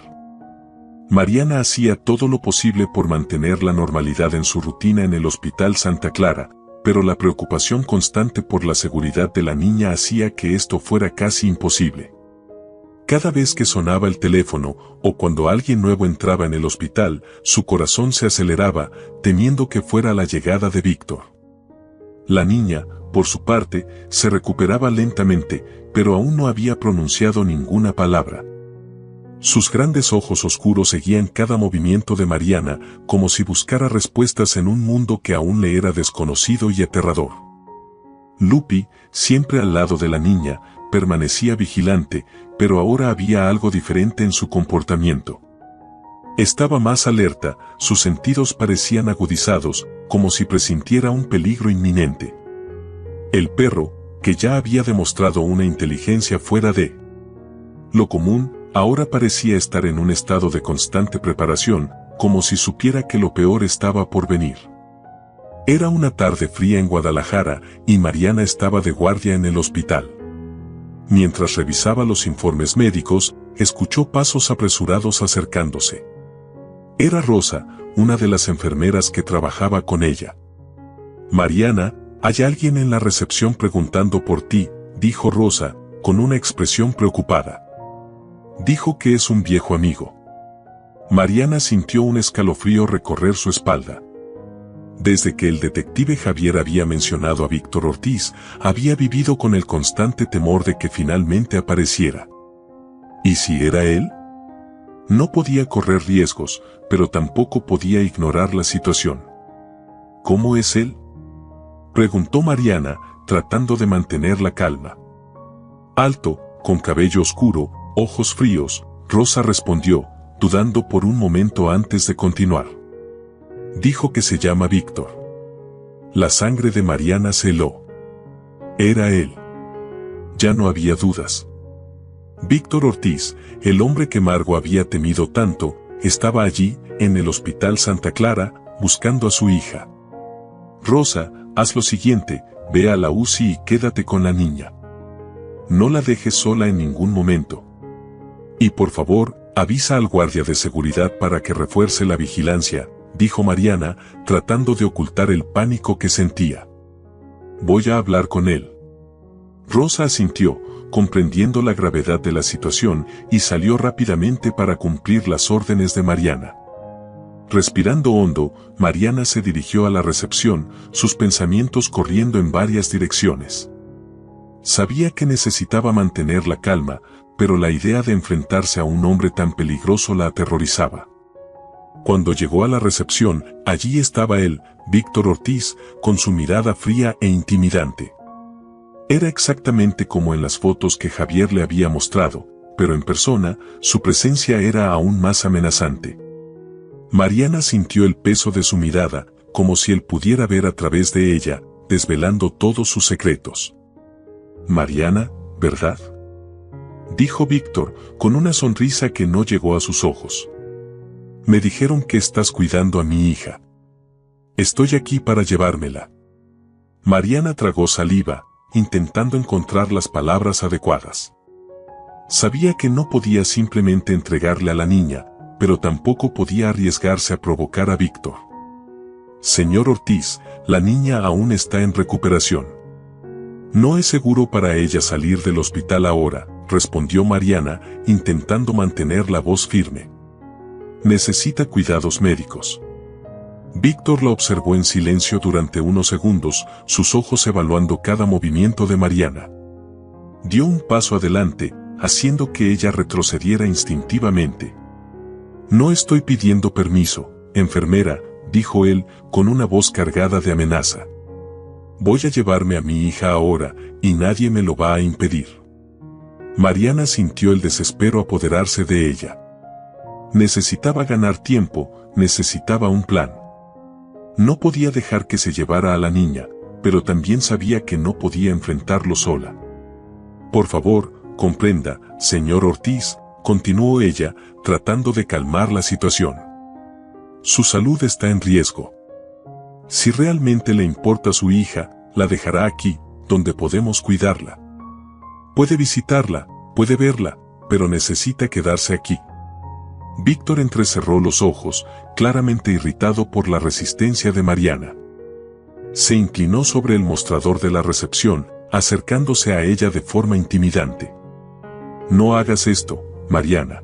Speaker 1: Mariana hacía todo lo posible por mantener la normalidad en su rutina en el Hospital Santa Clara, pero la preocupación constante por la seguridad de la niña hacía que esto fuera casi imposible. Cada vez que sonaba el teléfono, o cuando alguien nuevo entraba en el hospital, su corazón se aceleraba, temiendo que fuera la llegada de Víctor. La niña, por su parte, se recuperaba lentamente, pero aún no había pronunciado ninguna palabra. Sus grandes ojos oscuros seguían cada movimiento de Mariana, como si buscara respuestas en un mundo que aún le era desconocido y aterrador. Lupi, siempre al lado de la niña, permanecía vigilante, pero ahora había algo diferente en su comportamiento. Estaba más alerta, sus sentidos parecían agudizados, como si presintiera un peligro inminente. El perro, que ya había demostrado una inteligencia fuera de lo común, ahora parecía estar en un estado de constante preparación, como si supiera que lo peor estaba por venir. Era una tarde fría en Guadalajara, y Mariana estaba de guardia en el hospital. Mientras revisaba los informes médicos, escuchó pasos apresurados acercándose. Era Rosa, una de las enfermeras que trabajaba con ella. «Mariana, hay alguien en la recepción preguntando por ti», dijo Rosa, con una expresión preocupada. «Dijo que es un viejo amigo». Mariana sintió un escalofrío recorrer su espalda. Desde que el detective Javier había mencionado a Víctor Ortiz, había vivido con el constante temor de que finalmente apareciera. ¿Y si era él? No podía correr riesgos, pero tampoco podía ignorar la situación. ¿Cómo es él?, preguntó Mariana, tratando de mantener la calma. «Alto», con cabello oscuro, ojos fríos. Rosa respondió, dudando por un momento antes de continuar. Dijo que se llama Víctor. La sangre de Mariana se heló. Era él. Ya no había dudas. Víctor Ortiz, el hombre que Margo había temido tanto, estaba allí, en el Hospital Santa Clara, buscando a su hija. Rosa, haz lo siguiente, ve a la UCI y quédate con la niña. No la dejes sola en ningún momento. Y por favor, avisa al guardia de seguridad para que refuerce la vigilancia, dijo Mariana, tratando de ocultar el pánico que sentía. Voy a hablar con él. Rosa asintió, comprendiendo la gravedad de la situación, y salió rápidamente para cumplir las órdenes de Mariana. Respirando hondo, Mariana se dirigió a la recepción, sus pensamientos corriendo en varias direcciones. Sabía que necesitaba mantener la calma, pero la idea de enfrentarse a un hombre tan peligroso la aterrorizaba. Cuando llegó a la recepción, allí estaba él, Víctor Ortiz, con su mirada fría e intimidante. Era exactamente como en las fotos que Javier le había mostrado, pero en persona, su presencia era aún más amenazante. Mariana sintió el peso de su mirada, como si él pudiera ver a través de ella, desvelando todos sus secretos. Mariana, ¿verdad?, dijo Víctor, con una sonrisa que no llegó a sus ojos. Me dijeron que estás cuidando a mi hija. Estoy aquí para llevármela. Mariana tragó saliva, intentando encontrar las palabras adecuadas. Sabía que no podía simplemente entregarle a la niña, pero tampoco podía arriesgarse a provocar a Víctor. Señor Ortiz, la niña aún está en recuperación. No es seguro para ella salir del hospital ahora, respondió Mariana, intentando mantener la voz firme. Necesita cuidados médicos. Víctor la observó en silencio durante unos segundos, sus ojos evaluando cada movimiento de Mariana. Dio un paso adelante, haciendo que ella retrocediera instintivamente. No estoy pidiendo permiso, enfermera, dijo él, con una voz cargada de amenaza. Voy a llevarme a mi hija ahora, y nadie me lo va a impedir. Mariana sintió el desespero apoderarse de ella. Necesitaba ganar tiempo, necesitaba un plan. No podía dejar que se llevara a la niña, pero también sabía que no podía enfrentarlo sola. Por favor, comprenda, señor Ortiz, continuó ella, tratando de calmar la situación. Su salud está en riesgo. Si realmente le importa su hija, la dejará aquí, donde podemos cuidarla. Puede visitarla, puede verla, pero necesita quedarse aquí. Víctor entrecerró los ojos, claramente irritado por la resistencia de Mariana. Se inclinó sobre el mostrador de la recepción, acercándose a ella de forma intimidante. No hagas esto, Mariana.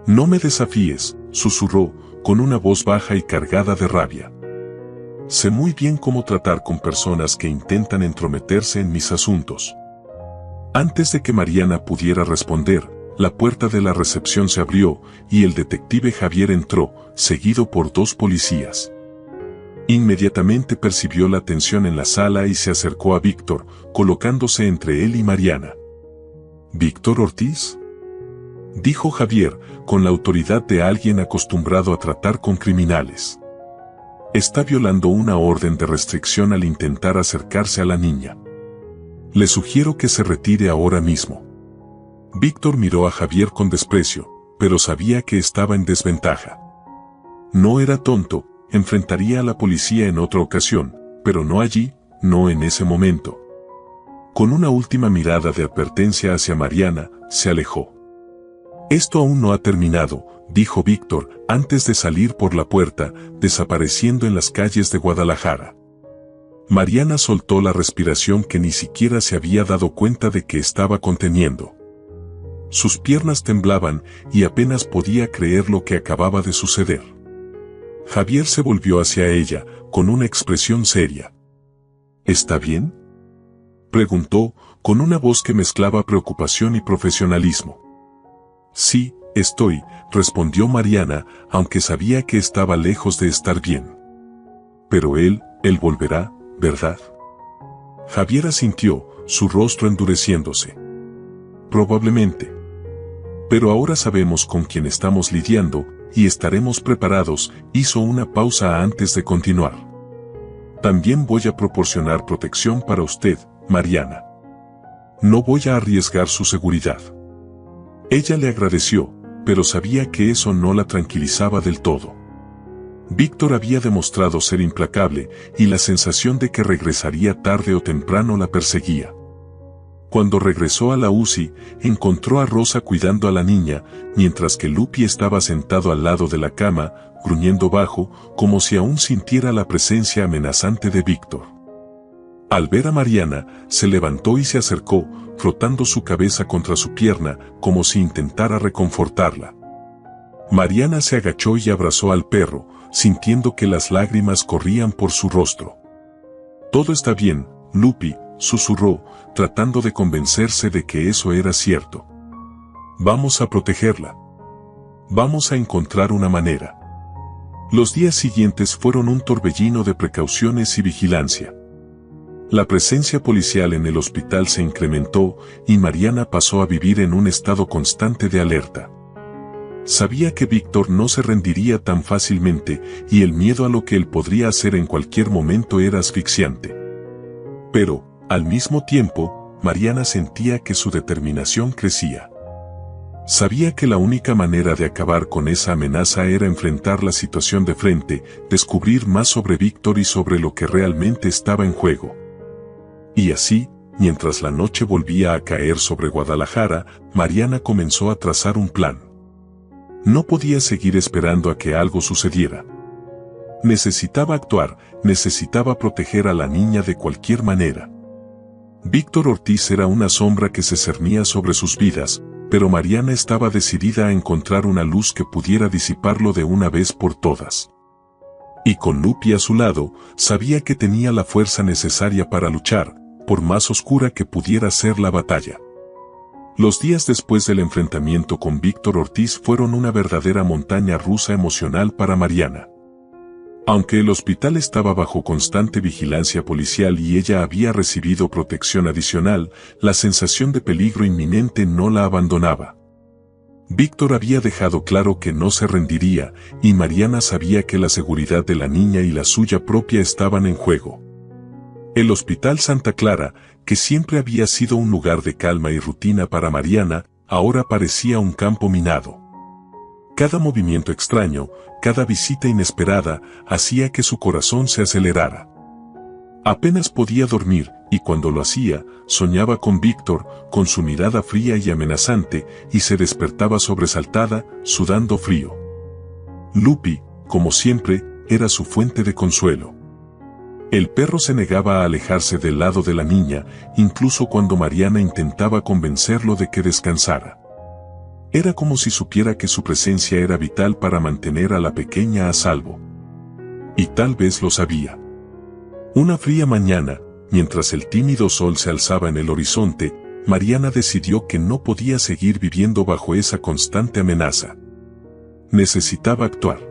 Speaker 1: No me desafíes, susurró, con una voz baja y cargada de rabia. Sé muy bien cómo tratar con personas que intentan entrometerse en mis asuntos. Antes de que Mariana pudiera responder, la puerta de la recepción se abrió, y el detective Javier entró, seguido por dos policías. Inmediatamente percibió la tensión en la sala y se acercó a Víctor, colocándose entre él y Mariana. ¿Víctor Ortiz?, dijo Javier, con la autoridad de alguien acostumbrado a tratar con criminales. Está violando una orden de restricción al intentar acercarse a la niña. Le sugiero que se retire ahora mismo. Víctor miró a Javier con desprecio, pero sabía que estaba en desventaja. No era tonto, enfrentaría a la policía en otra ocasión, pero no allí, no en ese momento. Con una última mirada de advertencia hacia Mariana, se alejó. Esto aún no ha terminado, dijo Víctor, antes de salir por la puerta, desapareciendo en las calles de Guadalajara. Mariana soltó la respiración que ni siquiera se había dado cuenta de que estaba conteniendo. Sus piernas temblaban y apenas podía creer lo que acababa de suceder. Javier se volvió hacia ella, con una expresión seria. ¿Está bien?, preguntó, con una voz que mezclaba preocupación y profesionalismo. Sí, estoy, respondió Mariana, aunque sabía que estaba lejos de estar bien. Pero él volverá, ¿verdad? Javier asintió, su rostro endureciéndose. Probablemente. Pero ahora sabemos con quién estamos lidiando, y estaremos preparados. Hizo una pausa antes de continuar. También voy a proporcionar protección para usted, Mariana. No voy a arriesgar su seguridad. Ella le agradeció, pero sabía que eso no la tranquilizaba del todo. Víctor había demostrado ser implacable, y la sensación de que regresaría tarde o temprano la perseguía. Cuando regresó a la UCI, encontró a Rosa cuidando a la niña, mientras que Lupi estaba sentado al lado de la cama, gruñendo bajo, como si aún sintiera la presencia amenazante de Víctor. Al ver a Mariana, se levantó y se acercó, frotando su cabeza contra su pierna, como si intentara reconfortarla. Mariana se agachó y abrazó al perro, sintiendo que las lágrimas corrían por su rostro. «Todo está bien, Lupi», susurró, tratando de convencerse de que eso era cierto. «Vamos a protegerla. Vamos a encontrar una manera». Los días siguientes fueron un torbellino de precauciones y vigilancia. La presencia policial en el hospital se incrementó y Mariana pasó a vivir en un estado constante de alerta. Sabía que Víctor no se rendiría tan fácilmente y el miedo a lo que él podría hacer en cualquier momento era asfixiante. Pero, al mismo tiempo, Mariana sentía que su determinación crecía. Sabía que la única manera de acabar con esa amenaza era enfrentar la situación de frente, descubrir más sobre Víctor y sobre lo que realmente estaba en juego. Y así, mientras la noche volvía a caer sobre Guadalajara, Mariana comenzó a trazar un plan. No podía seguir esperando a que algo sucediera. Necesitaba actuar, necesitaba proteger a la niña de cualquier manera. Víctor Ortiz era una sombra que se cernía sobre sus vidas, pero Mariana estaba decidida a encontrar una luz que pudiera disiparlo de una vez por todas. Y con Lupi a su lado, sabía que tenía la fuerza necesaria para luchar, por más oscura que pudiera ser la batalla. Los días después del enfrentamiento con Víctor Ortiz fueron una verdadera montaña rusa emocional para Mariana. Aunque el hospital estaba bajo constante vigilancia policial y ella había recibido protección adicional, la sensación de peligro inminente no la abandonaba. Víctor había dejado claro que no se rendiría, y Mariana sabía que la seguridad de la niña y la suya propia estaban en juego. El Hospital Santa Clara, que siempre había sido un lugar de calma y rutina para Mariana, ahora parecía un campo minado. Cada movimiento extraño, cada visita inesperada, hacía que su corazón se acelerara. Apenas podía dormir, y cuando lo hacía, soñaba con Víctor, con su mirada fría y amenazante, y se despertaba sobresaltada, sudando frío. Lupi, como siempre, era su fuente de consuelo. El perro se negaba a alejarse del lado de la niña, incluso cuando Mariana intentaba convencerlo de que descansara. Era como si supiera que su presencia era vital para mantener a la pequeña a salvo. Y tal vez lo sabía. Una fría mañana, mientras el tímido sol se alzaba en el horizonte, Mariana decidió que no podía seguir viviendo bajo esa constante amenaza. Necesitaba actuar.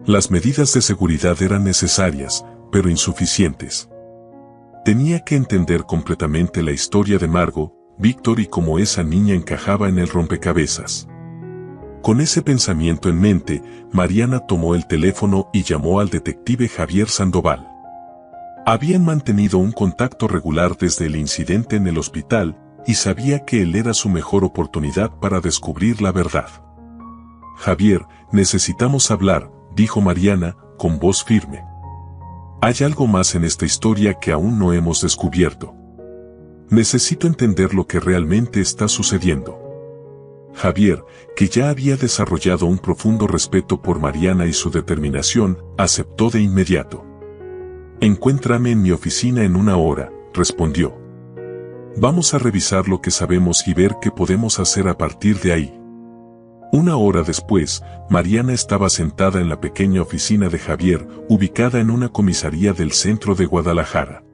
Speaker 1: Las medidas de seguridad eran necesarias, pero insuficientes. Tenía que entender completamente la historia de Margot, Víctor y cómo esa niña encajaba en el rompecabezas. Con ese pensamiento en mente, Mariana tomó el teléfono y llamó al detective Javier Sandoval. Habían mantenido un contacto regular desde el incidente en el hospital, y sabía que él era su mejor oportunidad para descubrir la verdad. «Javier, necesitamos hablar», dijo Mariana, con voz firme. «Hay algo más en esta historia que aún no hemos descubierto. Necesito entender lo que realmente está sucediendo». Javier, que ya había desarrollado un profundo respeto por Mariana y su determinación, aceptó de inmediato. «Encuéntrame en mi oficina en 1 hora», respondió. «Vamos a revisar lo que sabemos y ver qué podemos hacer a partir de ahí». 1 hora después, Mariana estaba sentada en la pequeña oficina de Javier, ubicada en una comisaría del centro de Guadalajara.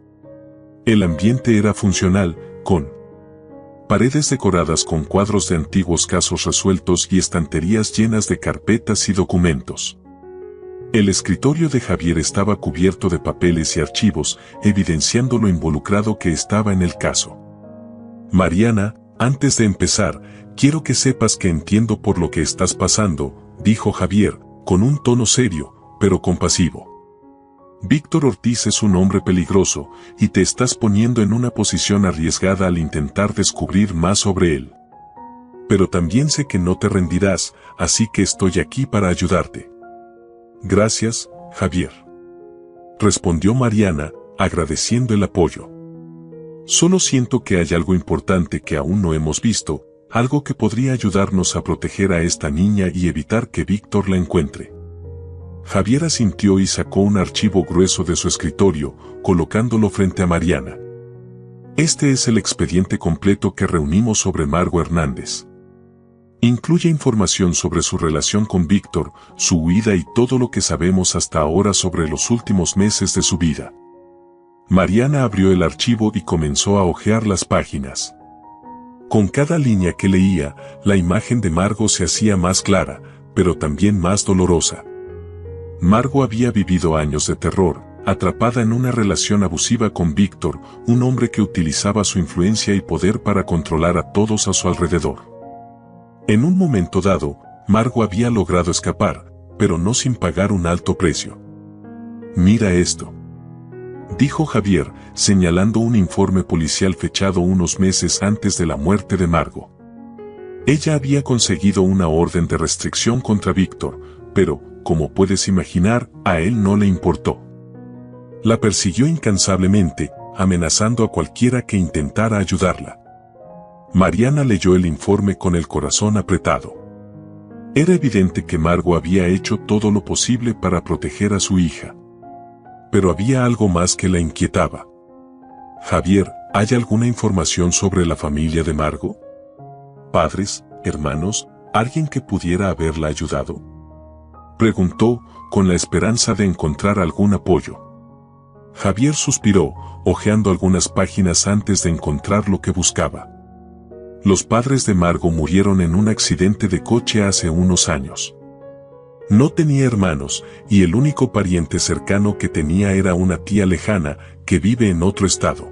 Speaker 1: El ambiente era funcional, con paredes decoradas con cuadros de antiguos casos resueltos y estanterías llenas de carpetas y documentos. El escritorio de Javier estaba cubierto de papeles y archivos, evidenciando lo involucrado que estaba en el caso. Mariana, Antes de empezar, quiero que sepas que entiendo por lo que estás pasando, dijo Javier, con un tono serio, pero compasivo. Víctor Ortiz es un hombre peligroso, y te estás poniendo en una posición arriesgada al intentar descubrir más sobre él. Pero también sé que no te rendirás, así que estoy aquí para ayudarte. Gracias, Javier. Respondió Mariana, agradeciendo el apoyo. Solo siento que hay algo importante que aún no hemos visto, algo que podría ayudarnos a proteger a esta niña y evitar que Víctor la encuentre. Javier asintió y sacó un archivo grueso de su escritorio, colocándolo frente a Mariana. Este es el expediente completo que reunimos sobre Margo Hernández. Incluye información sobre su relación con Víctor, su huida y todo lo que sabemos hasta ahora sobre los últimos meses de su vida. Mariana abrió el archivo y comenzó a hojear las páginas. Con cada línea que leía, la imagen de Margo se hacía más clara, pero también más dolorosa. Margo había vivido años de terror, atrapada en una relación abusiva con Víctor, un hombre que utilizaba su influencia y poder para controlar a todos a su alrededor. En un momento dado, Margo había logrado escapar, pero no sin pagar un alto precio. Mira esto, dijo Javier, señalando un informe policial fechado unos meses antes de la muerte de Margo. Ella había conseguido una orden de restricción contra Víctor, pero, como puedes imaginar, a él no le importó. La persiguió incansablemente, amenazando a cualquiera que intentara ayudarla. Mariana leyó el informe con el corazón apretado. Era evidente que Margo había hecho todo lo posible para proteger a su hija. Pero había algo más que la inquietaba. Javier, ¿hay alguna información sobre la familia de Margo? ¿Padres, hermanos, alguien que pudiera haberla ayudado? Preguntó, con la esperanza de encontrar algún apoyo. Javier suspiró, hojeando algunas páginas antes de encontrar lo que buscaba. Los padres de Margo murieron en un accidente de coche hace unos años. No tenía hermanos, y el único pariente cercano que tenía era una tía lejana, que vive en otro estado.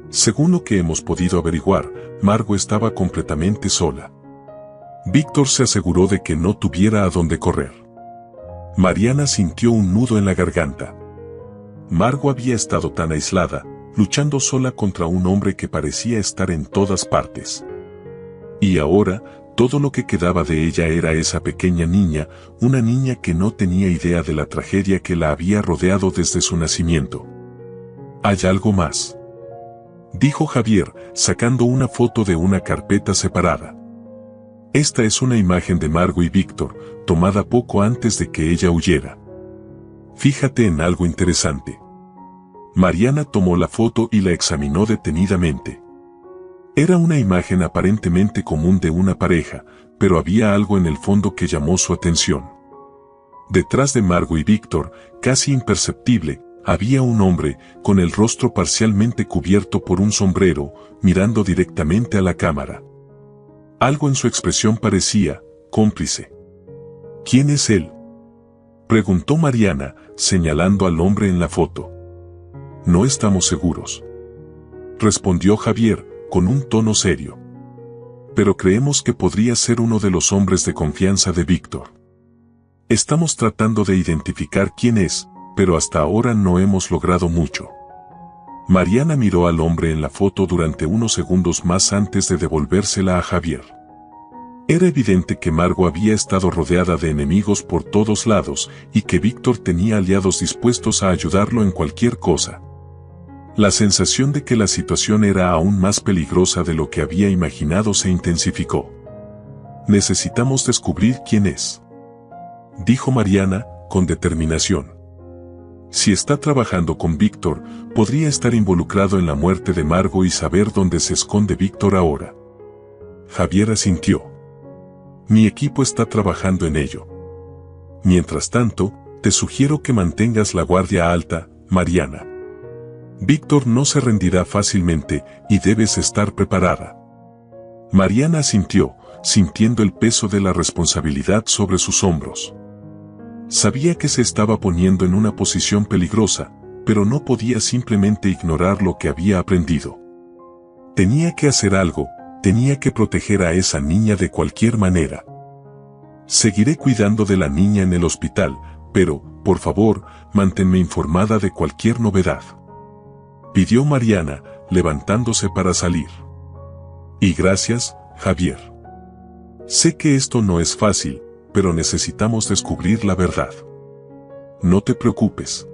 Speaker 1: Según lo que hemos podido averiguar, Margo estaba completamente sola. Víctor se aseguró de que no tuviera a dónde correr. Mariana sintió un nudo en la garganta. Margo había estado tan aislada, luchando sola contra un hombre que parecía estar en todas partes. Y ahora, todo lo que quedaba de ella era esa pequeña niña, una niña que no tenía idea de la tragedia que la había rodeado desde su nacimiento. ¿Hay algo más?, dijo Javier, sacando una foto de una carpeta separada. Esta es una imagen de Margo y Víctor, tomada poco antes de que ella huyera. Fíjate en algo interesante. Mariana tomó la foto y la examinó detenidamente. Era una imagen aparentemente común de una pareja, pero había algo en el fondo que llamó su atención. Detrás de Margo y Víctor, casi imperceptible, había un hombre, con el rostro parcialmente cubierto por un sombrero, mirando directamente a la cámara. Algo en su expresión parecía cómplice. ¿Quién es él?, preguntó Mariana, señalando al hombre en la foto. No estamos seguros, respondió Javier, con un tono serio. Pero creemos que podría ser uno de los hombres de confianza de Víctor. Estamos tratando de identificar quién es, pero hasta ahora no hemos logrado mucho. Mariana miró al hombre en la foto durante unos segundos más antes de devolvérsela a Javier. Era evidente que Margo había estado rodeada de enemigos por todos lados y que Víctor tenía aliados dispuestos a ayudarlo en cualquier cosa. La sensación de que la situación era aún más peligrosa de lo que había imaginado se intensificó. Necesitamos descubrir quién es, dijo Mariana, con determinación. Si está trabajando con Víctor, podría estar involucrado en la muerte de Margo y saber dónde se esconde Víctor ahora. Javier asintió. Mi equipo está trabajando en ello. Mientras tanto, te sugiero que mantengas la guardia alta, Mariana. Víctor no se rendirá fácilmente y debes estar preparada. Mariana asintió, sintiendo el peso de la responsabilidad sobre sus hombros. Sabía que se estaba poniendo en una posición peligrosa, pero no podía simplemente ignorar lo que había aprendido. Tenía que hacer algo, tenía que proteger a esa niña de cualquier manera. Seguiré cuidando de la niña en el hospital, pero, por favor, manténme informada de cualquier novedad. Pidió Mariana, levantándose para salir. Y gracias, Javier. Sé que esto no es fácil, pero necesitamos descubrir la verdad. No te preocupes,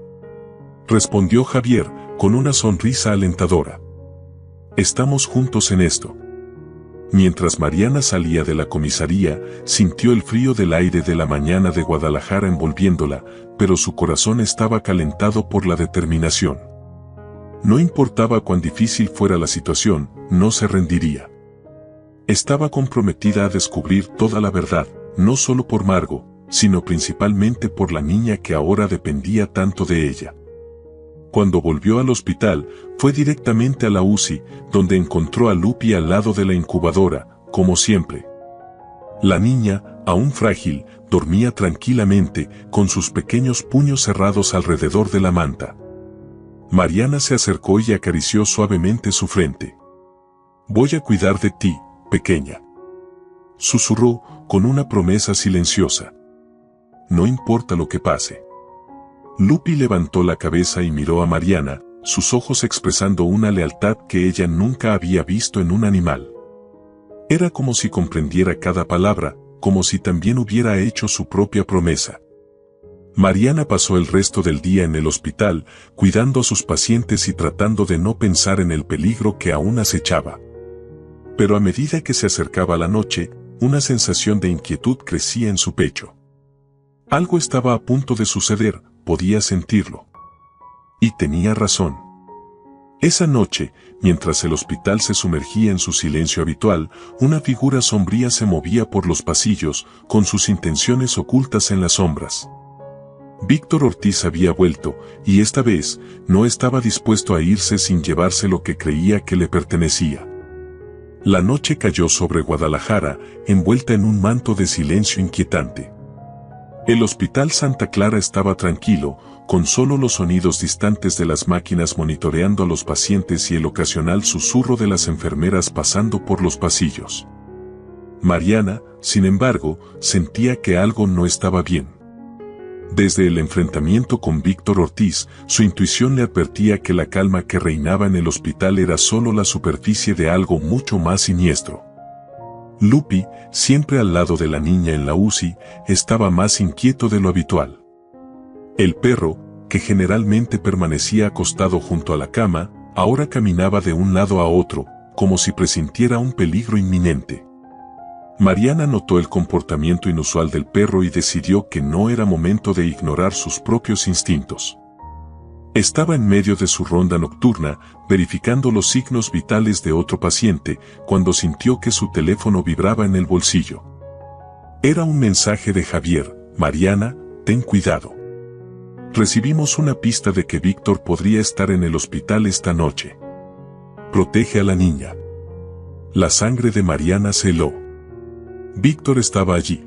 Speaker 1: respondió Javier, con una sonrisa alentadora. Estamos juntos en esto. Mientras Mariana salía de la comisaría, sintió el frío del aire de la mañana de Guadalajara envolviéndola, pero su corazón estaba calentado por la determinación. No importaba cuán difícil fuera la situación, no se rendiría. Estaba comprometida a descubrir toda la verdad, no solo por Margo, sino principalmente por la niña que ahora dependía tanto de ella. Cuando volvió al hospital, fue directamente a la UCI, donde encontró a Lupi al lado de la incubadora, como siempre. La niña, aún frágil, dormía tranquilamente, con sus pequeños puños cerrados alrededor de la manta. Mariana se acercó y acarició suavemente su frente. «Voy a cuidar de ti, pequeña», susurró, con una promesa silenciosa. «No importa lo que pase». Lupi levantó la cabeza y miró a Mariana, sus ojos expresando una lealtad que ella nunca había visto en un animal. Era como si comprendiera cada palabra, como si también hubiera hecho su propia promesa. Mariana pasó el resto del día en el hospital, cuidando a sus pacientes y tratando de no pensar en el peligro que aún acechaba. Pero a medida que se acercaba la noche, una sensación de inquietud crecía en su pecho. Algo estaba a punto de suceder, podía sentirlo. Y tenía razón. Esa noche, mientras el hospital se sumergía en su silencio habitual, una figura sombría se movía por los pasillos, con sus intenciones ocultas en las sombras. Víctor Ortiz había vuelto, y esta vez, no estaba dispuesto a irse sin llevarse lo que creía que le pertenecía. La noche cayó sobre Guadalajara, envuelta en un manto de silencio inquietante. El Hospital Santa Clara estaba tranquilo, con solo los sonidos distantes de las máquinas monitoreando a los pacientes y el ocasional susurro de las enfermeras pasando por los pasillos. Mariana, sin embargo, sentía que algo no estaba bien. Desde el enfrentamiento con Víctor Ortiz, su intuición le advertía que la calma que reinaba en el hospital era solo la superficie de algo mucho más siniestro. Lupi, siempre al lado de la niña en la UCI, estaba más inquieto de lo habitual. El perro, que generalmente permanecía acostado junto a la cama, ahora caminaba de un lado a otro, como si presintiera un peligro inminente. Mariana notó el comportamiento inusual del perro y decidió que no era momento de ignorar sus propios instintos. Estaba en medio de su ronda nocturna, verificando los signos vitales de otro paciente, cuando sintió que su teléfono vibraba en el bolsillo. Era un mensaje de Javier: «Mariana, ten cuidado. Recibimos una pista de que Víctor podría estar en el hospital esta noche. Protege a la niña». La sangre de Mariana se heló. Víctor estaba allí.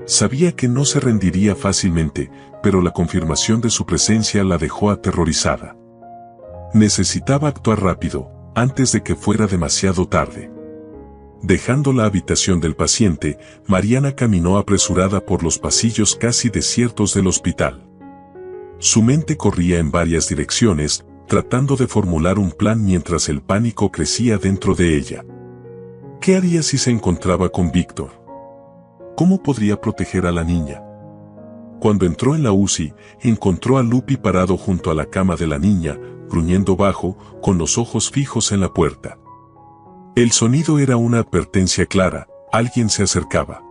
Speaker 1: Sabía que no se rendiría fácilmente, pero la confirmación de su presencia la dejó aterrorizada. Necesitaba actuar rápido, antes de que fuera demasiado tarde. Dejando la habitación del paciente, Mariana caminó apresurada por los pasillos casi desiertos del hospital. Su mente corría en varias direcciones, tratando de formular un plan mientras el pánico crecía dentro de ella. ¿Qué haría si se encontraba con Víctor? ¿Cómo podría proteger a la niña? Cuando entró en la UCI, encontró a Lupi parado junto a la cama de la niña, gruñendo bajo, con los ojos fijos en la puerta. El sonido era una advertencia clara: alguien se acercaba.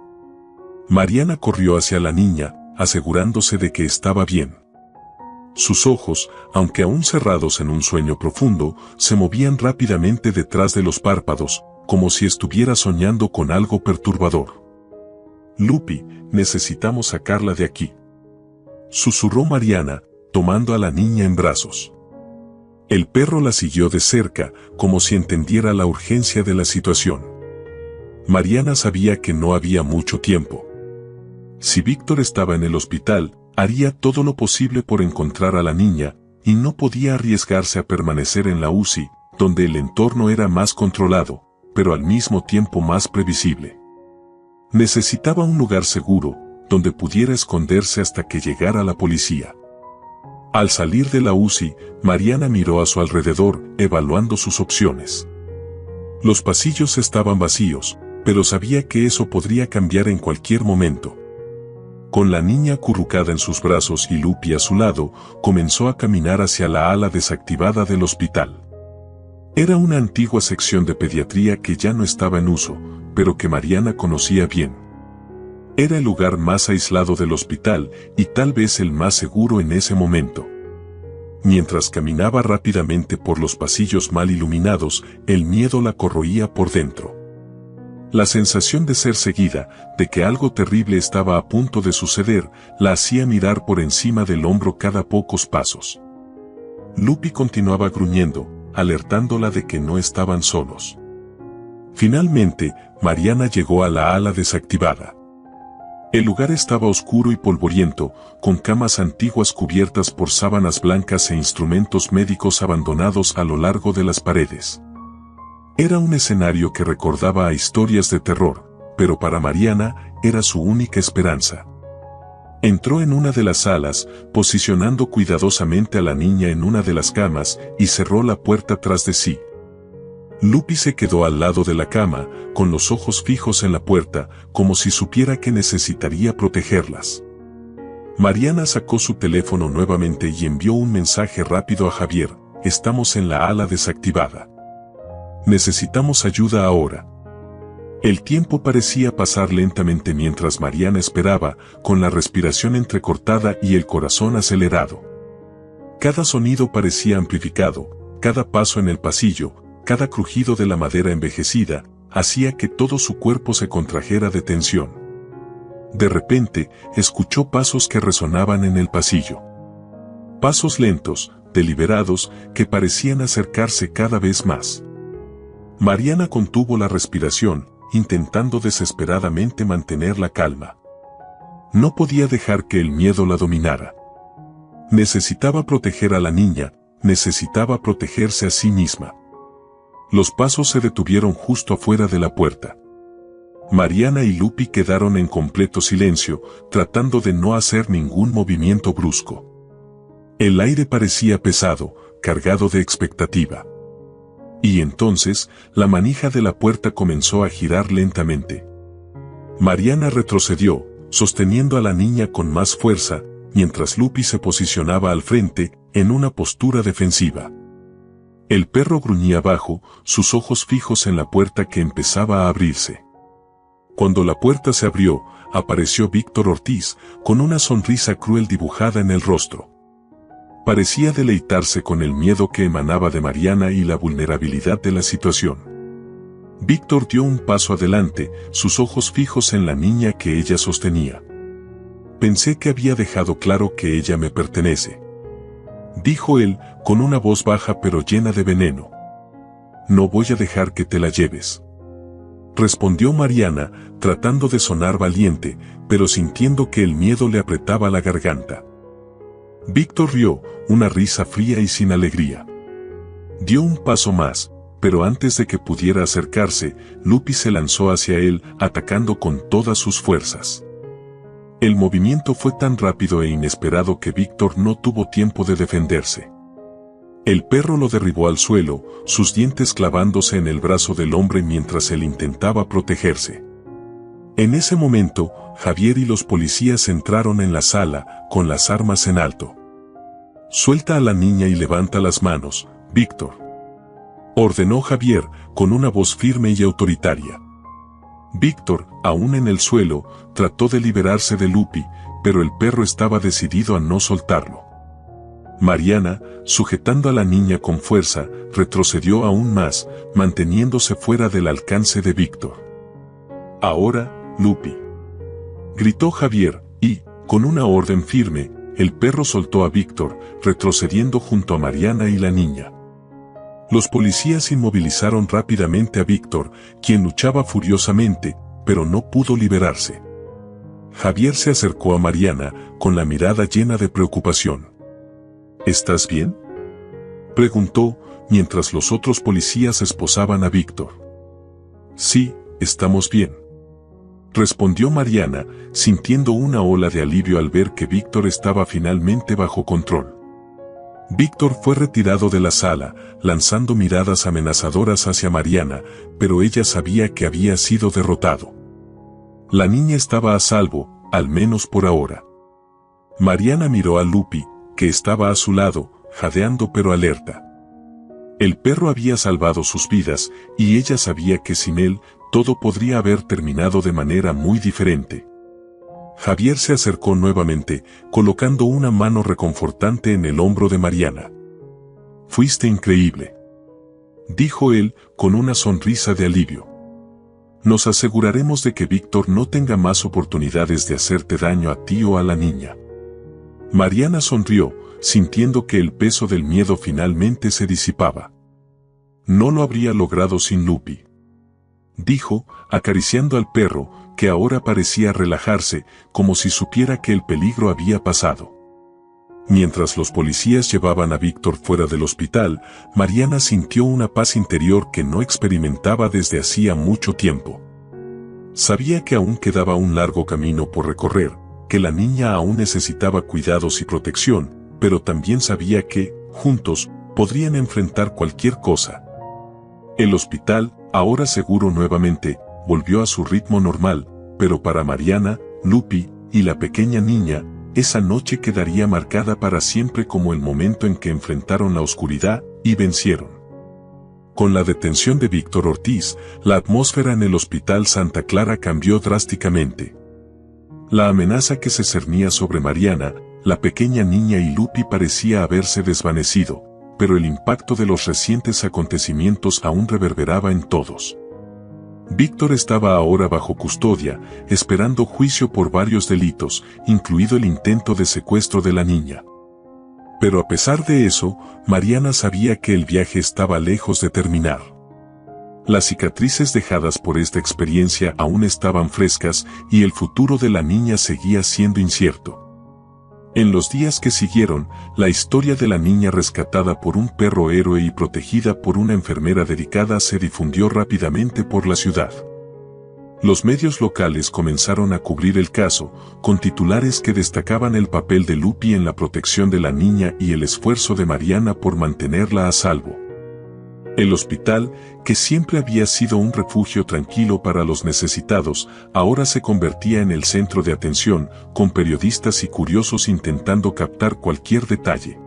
Speaker 1: Mariana corrió hacia la niña, asegurándose de que estaba bien. Sus ojos, aunque aún cerrados en un sueño profundo, se movían rápidamente detrás de los párpados, como si estuviera soñando con algo perturbador. «Lupi, necesitamos sacarla de aquí», susurró Mariana, tomando a la niña en brazos. El perro la siguió de cerca, como si entendiera la urgencia de la situación. Mariana sabía que no había mucho tiempo. Si Víctor estaba en el hospital, haría todo lo posible por encontrar a la niña, y no podía arriesgarse a permanecer en la UCI, donde el entorno era más controlado, pero al mismo tiempo más previsible. Necesitaba un lugar seguro, donde pudiera esconderse hasta que llegara la policía. Al salir de la UCI, Mariana miró a su alrededor, evaluando sus opciones. Los pasillos estaban vacíos, pero sabía que eso podría cambiar en cualquier momento. Con la niña acurrucada en sus brazos y Lupi a su lado, comenzó a caminar hacia la ala desactivada del hospital. Era una antigua sección de pediatría que ya no estaba en uso, pero que Mariana conocía bien. Era el lugar más aislado del hospital y tal vez el más seguro en ese momento. Mientras caminaba rápidamente por los pasillos mal iluminados, el miedo la corroía por dentro. La sensación de ser seguida, de que algo terrible estaba a punto de suceder, la hacía mirar por encima del hombro cada pocos pasos. Lupi continuaba gruñendo, alertándola de que no estaban solos. Finalmente, Mariana llegó a la ala desactivada. El lugar estaba oscuro y polvoriento, con camas antiguas cubiertas por sábanas blancas e instrumentos médicos abandonados a lo largo de las paredes. Era un escenario que recordaba a historias de terror, pero para Mariana era su única esperanza. Entró en una de las salas, posicionando cuidadosamente a la niña en una de las camas, y cerró la puerta tras de sí. Lupi se quedó al lado de la cama, con los ojos fijos en la puerta, como si supiera que necesitaría protegerlas. Mariana sacó su teléfono nuevamente y envió un mensaje rápido a Javier: «Estamos en la ala desactivada. Necesitamos ayuda ahora». El tiempo parecía pasar lentamente mientras Mariana esperaba, con la respiración entrecortada y el corazón acelerado. Cada sonido parecía amplificado, cada paso en el pasillo, cada crujido de la madera envejecida, hacía que todo su cuerpo se contrajera de tensión. De repente, escuchó pasos que resonaban en el pasillo. Pasos lentos, deliberados, que parecían acercarse cada vez más. Mariana contuvo la respiración, intentando desesperadamente mantener la calma. No podía dejar que el miedo la dominara. Necesitaba proteger a la niña, necesitaba protegerse a sí misma. Los pasos se detuvieron justo afuera de la puerta. Mariana y Lupi quedaron en completo silencio, tratando de no hacer ningún movimiento brusco. El aire parecía pesado, cargado de expectativa. Y entonces, la manija de la puerta comenzó a girar lentamente. Mariana retrocedió, sosteniendo a la niña con más fuerza, mientras Lupi se posicionaba al frente, en una postura defensiva. El perro gruñía bajo, sus ojos fijos en la puerta que empezaba a abrirse. Cuando la puerta se abrió, apareció Víctor Ortiz, con una sonrisa cruel dibujada en el rostro. Parecía deleitarse con el miedo que emanaba de Mariana y la vulnerabilidad de la situación. Víctor dio un paso adelante, sus ojos fijos en la niña que ella sostenía. «Pensé que había dejado claro que ella me pertenece», dijo él, con una voz baja pero llena de veneno. «No voy a dejar que te la lleves», respondió Mariana, tratando de sonar valiente, pero sintiendo que el miedo le apretaba la garganta. Víctor rió, una risa fría y sin alegría. Dio un paso más, pero antes de que pudiera acercarse, Lupi se lanzó hacia él, atacando con todas sus fuerzas. El movimiento fue tan rápido e inesperado que Víctor no tuvo tiempo de defenderse. El perro lo derribó al suelo, sus dientes clavándose en el brazo del hombre mientras él intentaba protegerse. En ese momento, Javier y los policías entraron en la sala, con las armas en alto. «Suelta a la niña y levanta las manos, Víctor», ordenó Javier, con una voz firme y autoritaria. Víctor, aún en el suelo, trató de liberarse de Lupi, pero el perro estaba decidido a no soltarlo. Mariana, sujetando a la niña con fuerza, retrocedió aún más, manteniéndose fuera del alcance de Víctor. «Ahora, Lupi», gritó Javier, y, con una orden firme, el perro soltó a Víctor, retrocediendo junto a Mariana y la niña. Los policías inmovilizaron rápidamente a Víctor, quien luchaba furiosamente, pero no pudo liberarse. Javier se acercó a Mariana, con la mirada llena de preocupación. «¿Estás bien?», preguntó, mientras los otros policías esposaban a Víctor. Sí, estamos bien, respondió Mariana, sintiendo una ola de alivio al ver que Víctor estaba finalmente bajo control. Víctor fue retirado de la sala, lanzando miradas amenazadoras hacia Mariana, pero ella sabía que había sido derrotado. La niña estaba a salvo, al menos por ahora. Mariana miró a Lupi, que estaba a su lado, jadeando pero alerta. El perro había salvado sus vidas, y ella sabía que sin él, todo podría haber terminado de manera muy diferente. Javier se acercó nuevamente, colocando una mano reconfortante en el hombro de Mariana. «Fuiste increíble», dijo él, con una sonrisa de alivio. «Nos aseguraremos de que Víctor no tenga más oportunidades de hacerte daño a ti o a la niña». Mariana sonrió, sintiendo que el peso del miedo finalmente se disipaba. «No lo habría logrado sin Lupi», dijo, acariciando al perro, que ahora parecía relajarse, como si supiera que el peligro había pasado. Mientras los policías llevaban a Víctor fuera del hospital, Mariana sintió una paz interior que no experimentaba desde hacía mucho tiempo. Sabía que aún quedaba un largo camino por recorrer, que la niña aún necesitaba cuidados y protección, pero también sabía que, juntos, podrían enfrentar cualquier cosa. El hospital, ahora seguro nuevamente, volvió a su ritmo normal, pero para Mariana, Lupi y la pequeña niña, esa noche quedaría marcada para siempre como el momento en que enfrentaron la oscuridad y vencieron. Con la detención de Víctor Ortiz, la atmósfera en el Hospital Santa Clara cambió drásticamente. La amenaza que se cernía sobre Mariana, la pequeña niña y Lupi parecía haberse desvanecido, pero el impacto de los recientes acontecimientos aún reverberaba en todos. Víctor estaba ahora bajo custodia, esperando juicio por varios delitos, incluido el intento de secuestro de la niña. Pero a pesar de eso, Mariana sabía que el viaje estaba lejos de terminar. Las cicatrices dejadas por esta experiencia aún estaban frescas y el futuro de la niña seguía siendo incierto. En los días que siguieron, la historia de la niña rescatada por un perro héroe y protegida por una enfermera dedicada se difundió rápidamente por la ciudad. Los medios locales comenzaron a cubrir el caso, con titulares que destacaban el papel de Lupi en la protección de la niña y el esfuerzo de Mariana por mantenerla a salvo. El hospital, que siempre había sido un refugio tranquilo para los necesitados, ahora se convertía en el centro de atención, con periodistas y curiosos intentando captar cualquier detalle.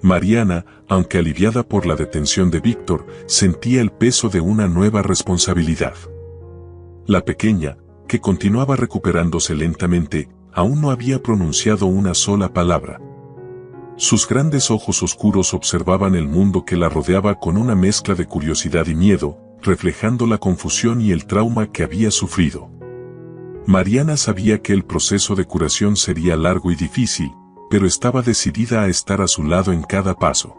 Speaker 1: Mariana, aunque aliviada por la detención de Víctor, sentía el peso de una nueva responsabilidad. La pequeña, que continuaba recuperándose lentamente, aún no había pronunciado una sola palabra. Sus grandes ojos oscuros observaban el mundo que la rodeaba con una mezcla de curiosidad y miedo, reflejando la confusión y el trauma que había sufrido. Mariana sabía que el proceso de curación sería largo y difícil, pero estaba decidida a estar a su lado en cada paso.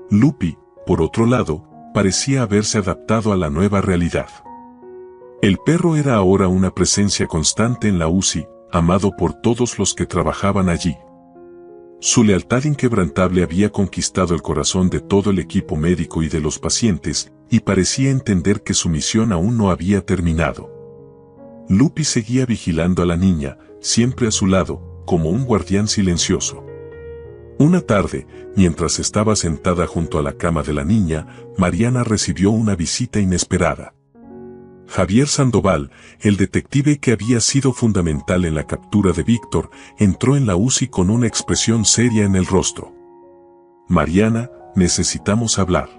Speaker 1: Lupi, por otro lado, parecía haberse adaptado a la nueva realidad. El perro era ahora una presencia constante en la UCI, amado por todos los que trabajaban allí. Su lealtad inquebrantable había conquistado el corazón de todo el equipo médico y de los pacientes, y parecía entender que su misión aún no había terminado. Lupi seguía vigilando a la niña, siempre a su lado, como un guardián silencioso. Una tarde, mientras estaba sentada junto a la cama de la niña, Mariana recibió una visita inesperada. Javier Sandoval, el detective que había sido fundamental en la captura de Víctor, entró en la UCI con una expresión seria en el rostro. «Mariana, necesitamos hablar»,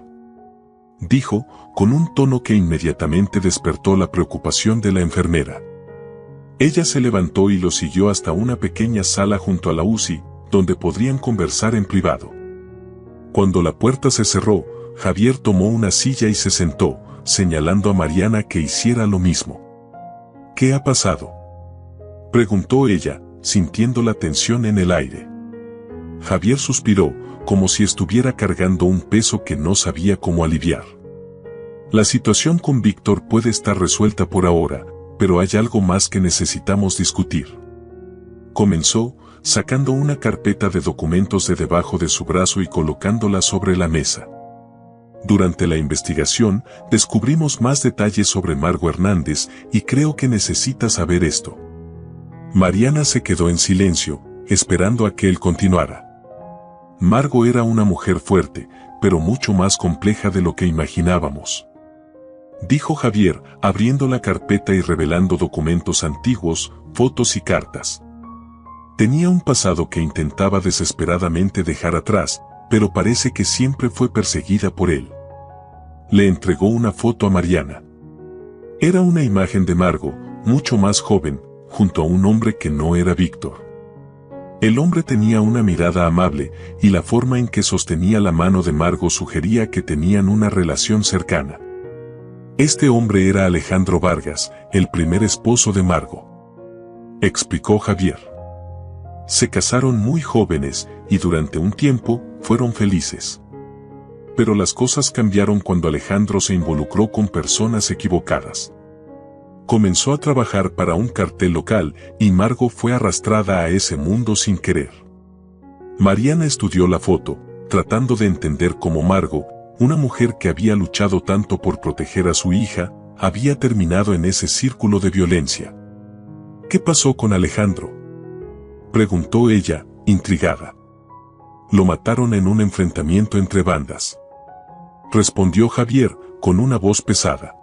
Speaker 1: dijo, con un tono que inmediatamente despertó la preocupación de la enfermera. Ella se levantó y lo siguió hasta una pequeña sala junto a la UCI, donde podrían conversar en privado. Cuando la puerta se cerró, Javier tomó una silla y se sentó, señalando a Mariana que hiciera lo mismo. «¿Qué ha pasado?», preguntó ella, sintiendo la tensión en el aire. Javier suspiró, como si estuviera cargando un peso que no sabía cómo aliviar. «La situación con Víctor puede estar resuelta por ahora, pero hay algo más que necesitamos discutir», comenzó, sacando una carpeta de documentos de debajo de su brazo y colocándola sobre la mesa. Durante la investigación, descubrimos más detalles sobre Margo Hernández y creo que necesitas saber esto. Mariana se quedó en silencio, esperando a que él continuara. Margo era una mujer fuerte, pero mucho más compleja de lo que imaginábamos. Dijo Javier, abriendo la carpeta y revelando documentos antiguos, fotos y cartas. Tenía un pasado que intentaba desesperadamente dejar atrás, pero parece que siempre fue perseguida por él. Le entregó una foto a Mariana. Era una imagen de Margo, mucho más joven, junto a un hombre que no era Víctor. El hombre tenía una mirada amable, y la forma en que sostenía la mano de Margo sugería que tenían una relación cercana. Este hombre era Alejandro Vargas, el primer esposo de Margo. Explicó Javier. Se casaron muy jóvenes, y durante un tiempo, fueron felices. Pero las cosas cambiaron cuando Alejandro se involucró con personas equivocadas. Comenzó a trabajar para un cartel local y Margo fue arrastrada a ese mundo sin querer. Mariana estudió la foto, tratando de entender cómo Margo, una mujer que había luchado tanto por proteger a su hija, había terminado en ese círculo de violencia. ¿Qué pasó con Alejandro?, preguntó ella, intrigada. Lo mataron en un enfrentamiento entre bandas, respondió Javier, con una voz pesada.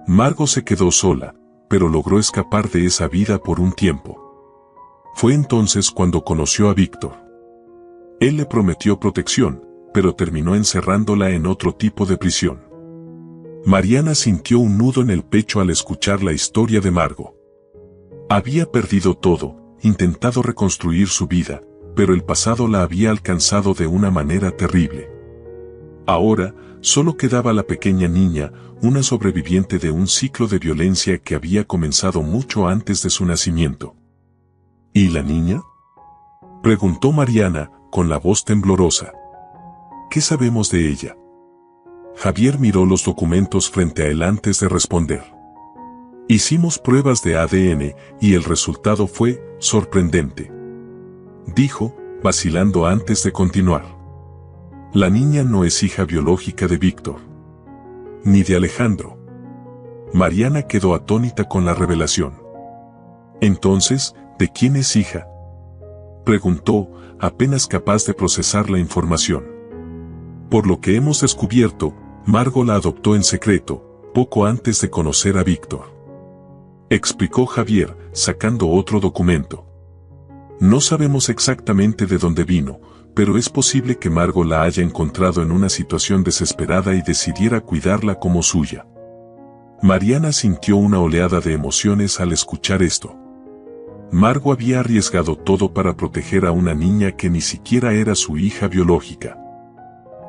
Speaker 1: Margo se quedó sola, pero logró escapar de esa vida por un tiempo. Fue entonces cuando conoció a Víctor. Él le prometió protección, pero terminó encerrándola en otro tipo de prisión. Mariana sintió un nudo en el pecho al escuchar la historia de Margo. Había perdido todo, intentado reconstruir su vida, pero el pasado la había alcanzado de una manera terrible. Ahora, solo quedaba la pequeña niña, una sobreviviente de un ciclo de violencia que había comenzado mucho antes de su nacimiento. ¿Y la niña?, preguntó Mariana, con la voz temblorosa. ¿Qué sabemos de ella? Javier miró los documentos frente a él antes de responder. Hicimos pruebas de ADN y el resultado fue sorprendente, dijo, vacilando antes de continuar. La niña no es hija biológica de Víctor, ni de Alejandro. Mariana quedó atónita con la revelación. Entonces, ¿de quién es hija?, preguntó, apenas capaz de procesar la información. Por lo que hemos descubierto, Margo la adoptó en secreto, poco antes de conocer a Víctor, explicó Javier, sacando otro documento. No sabemos exactamente de dónde vino, pero es posible que Margo la haya encontrado en una situación desesperada y decidiera cuidarla como suya. Mariana sintió una oleada de emociones al escuchar esto. Margo había arriesgado todo para proteger a una niña que ni siquiera era su hija biológica.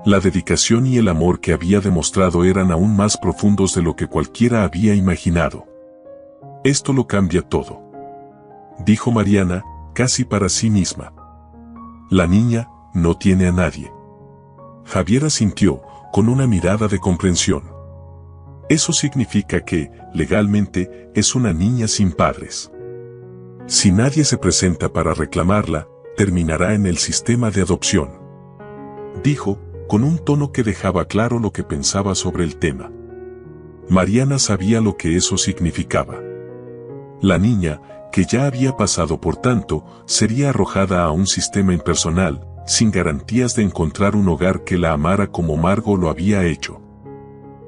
Speaker 1: La dedicación y el amor que había demostrado eran aún más profundos de lo que cualquiera había imaginado. Esto lo cambia todo, dijo Mariana, casi para sí misma. La niña no tiene a nadie. Javier asintió, con una mirada de comprensión. Eso significa que, legalmente, es una niña sin padres. Si nadie se presenta para reclamarla, terminará en el sistema de adopción, dijo, con un tono que dejaba claro lo que pensaba sobre el tema. Mariana sabía lo que eso significaba. La niña, que ya había pasado por tanto, sería arrojada a un sistema impersonal, sin garantías de encontrar un hogar que la amara como Margo lo había hecho.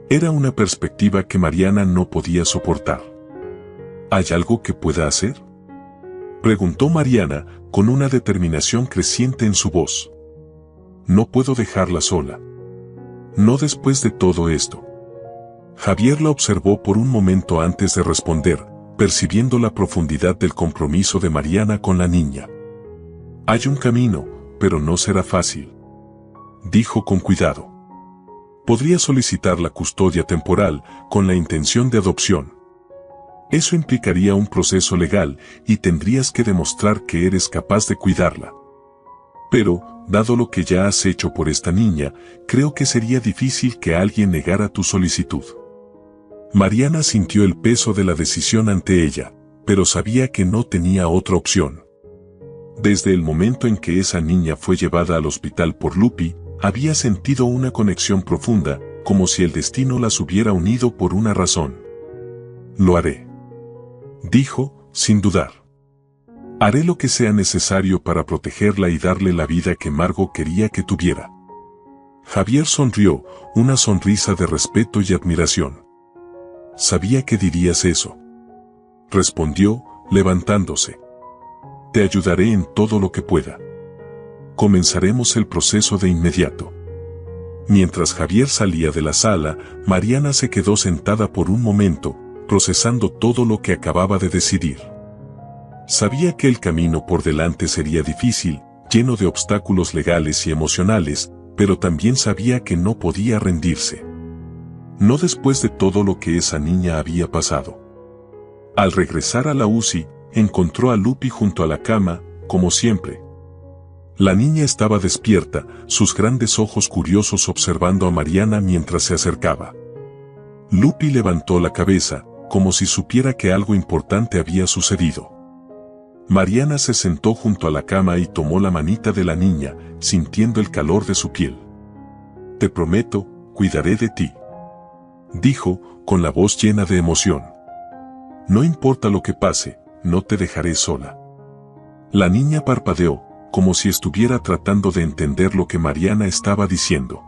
Speaker 1: Era una perspectiva que Mariana no podía soportar. ¿Hay algo que pueda hacer?, preguntó Mariana, con una determinación creciente en su voz. No puedo dejarla sola. No después de todo esto. Javier la observó por un momento antes de responder, percibiendo la profundidad del compromiso de Mariana con la niña. Hay un camino, pero no será fácil, dijo con cuidado. Podría solicitar la custodia temporal, con la intención de adopción. Eso implicaría un proceso legal, y tendrías que demostrar que eres capaz de cuidarla. Pero, dado lo que ya has hecho por esta niña, creo que sería difícil que alguien negara tu solicitud. Mariana sintió el peso de la decisión ante ella, pero sabía que no tenía otra opción. Desde el momento en que esa niña fue llevada al hospital por Lupi, había sentido una conexión profunda, como si el destino las hubiera unido por una razón. «Lo haré», dijo, sin dudar. «Haré lo que sea necesario para protegerla y darle la vida que Margot quería que tuviera». Javier sonrió, una sonrisa de respeto y admiración. «Sabía que dirías eso», respondió, levantándose. «Te ayudaré en todo lo que pueda. Comenzaremos el proceso de inmediato». Mientras Javier salía de la sala, Mariana se quedó sentada por un momento, procesando todo lo que acababa de decidir. Sabía que el camino por delante sería difícil, lleno de obstáculos legales y emocionales, pero también sabía que no podía rendirse. No después de todo lo que esa niña había pasado. Al regresar a la UCI, encontró a Lupi junto a la cama, como siempre. La niña estaba despierta, sus grandes ojos curiosos observando a Mariana mientras se acercaba. Lupi levantó la cabeza, como si supiera que algo importante había sucedido. Mariana se sentó junto a la cama y tomó la manita de la niña, sintiendo el calor de su piel. «Te prometo, cuidaré de ti», dijo, con la voz llena de emoción. «No importa lo que pase, no te dejaré sola». La niña parpadeó, como si estuviera tratando de entender lo que Mariana estaba diciendo.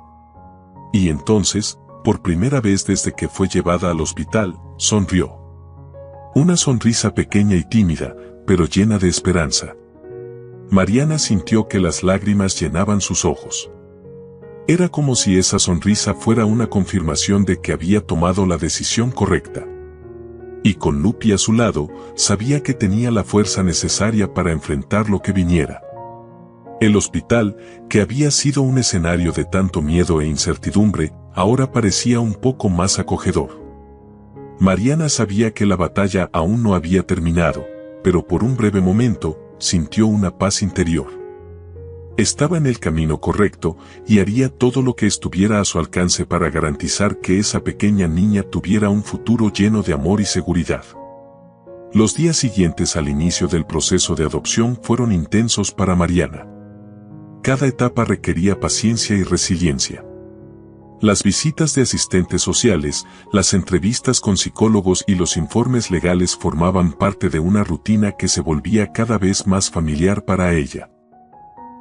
Speaker 1: Y entonces, por primera vez desde que fue llevada al hospital, sonrió. Una sonrisa pequeña y tímida, pero llena de esperanza. Mariana sintió que las lágrimas llenaban sus ojos. Era como si esa sonrisa fuera una confirmación de que había tomado la decisión correcta. Y con Lupi a su lado, sabía que tenía la fuerza necesaria para enfrentar lo que viniera. El hospital, que había sido un escenario de tanto miedo e incertidumbre, ahora parecía un poco más acogedor. Mariana sabía que la batalla aún no había terminado, pero por un breve momento, sintió una paz interior. Estaba en el camino correcto y haría todo lo que estuviera a su alcance para garantizar que esa pequeña niña tuviera un futuro lleno de amor y seguridad. Los días siguientes al inicio del proceso de adopción fueron intensos para Mariana. Cada etapa requería paciencia y resiliencia. Las visitas de asistentes sociales, las entrevistas con psicólogos y los informes legales formaban parte de una rutina que se volvía cada vez más familiar para ella.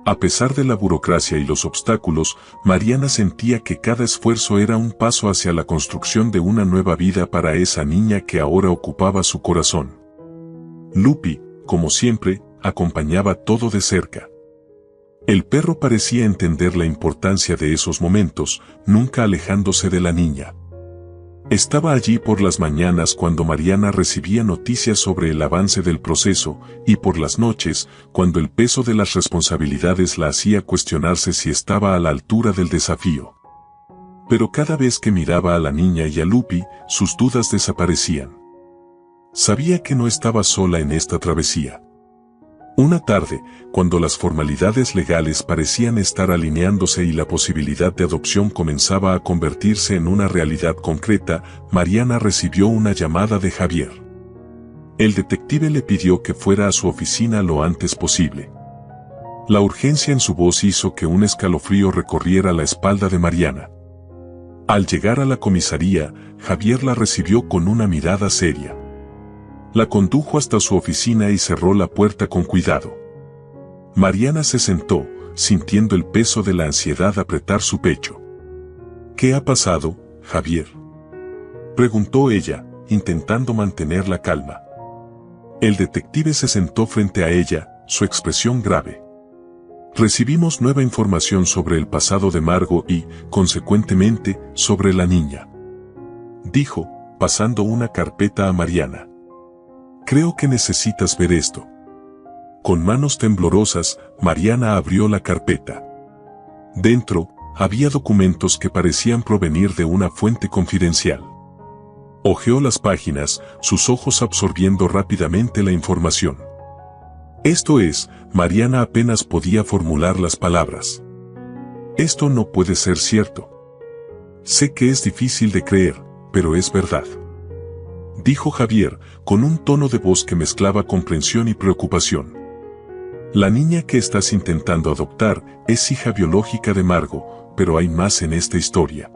Speaker 1: A pesar de la burocracia y los obstáculos, Mariana sentía que cada esfuerzo era un paso hacia la construcción de una nueva vida para esa niña que ahora ocupaba su corazón. Lupi, como siempre, acompañaba todo de cerca. El perro parecía entender la importancia de esos momentos, nunca alejándose de la niña. Estaba allí por las mañanas cuando Mariana recibía noticias sobre el avance del proceso, y por las noches, cuando el peso de las responsabilidades la hacía cuestionarse si estaba a la altura del desafío. Pero cada vez que miraba a la niña y a Lupi, sus dudas desaparecían. Sabía que no estaba sola en esta travesía. Una tarde, cuando las formalidades legales parecían estar alineándose y la posibilidad de adopción comenzaba a convertirse en una realidad concreta, Mariana recibió una llamada de Javier. El detective le pidió que fuera a su oficina lo antes posible. La urgencia en su voz hizo que un escalofrío recorriera la espalda de Mariana. Al llegar a la comisaría, Javier la recibió con una mirada seria. La condujo hasta su oficina y cerró la puerta con cuidado. Mariana se sentó, sintiendo el peso de la ansiedad apretar su pecho. «¿Qué ha pasado, Javier?», preguntó ella, intentando mantener la calma. El detective se sentó frente a ella, su expresión grave. «Recibimos nueva información sobre el pasado de Margot y, consecuentemente, sobre la niña», dijo, pasando una carpeta a Mariana. «Creo que necesitas ver esto». Con manos temblorosas, Mariana abrió la carpeta. Dentro, había documentos que parecían provenir de una fuente confidencial. Hojeó las páginas, sus ojos absorbiendo rápidamente la información. Esto es, Mariana apenas podía formular las palabras. «Esto no puede ser cierto. Sé que es difícil de creer, pero es verdad», dijo Javier, con un tono de voz que mezclaba comprensión y preocupación. La niña que estás intentando adoptar es hija biológica de Margo, pero hay más en esta historia.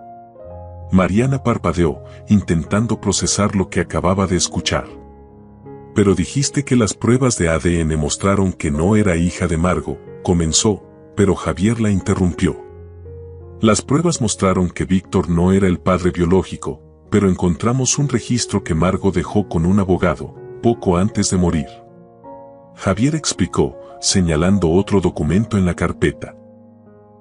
Speaker 1: Mariana parpadeó, intentando procesar lo que acababa de escuchar. Pero dijiste que las pruebas de ADN mostraron que no era hija de Margo, comenzó, pero Javier la interrumpió. Las pruebas mostraron que Víctor no era el padre biológico, pero encontramos un registro que Margo dejó con un abogado, poco antes de morir. Javier explicó, señalando otro documento en la carpeta.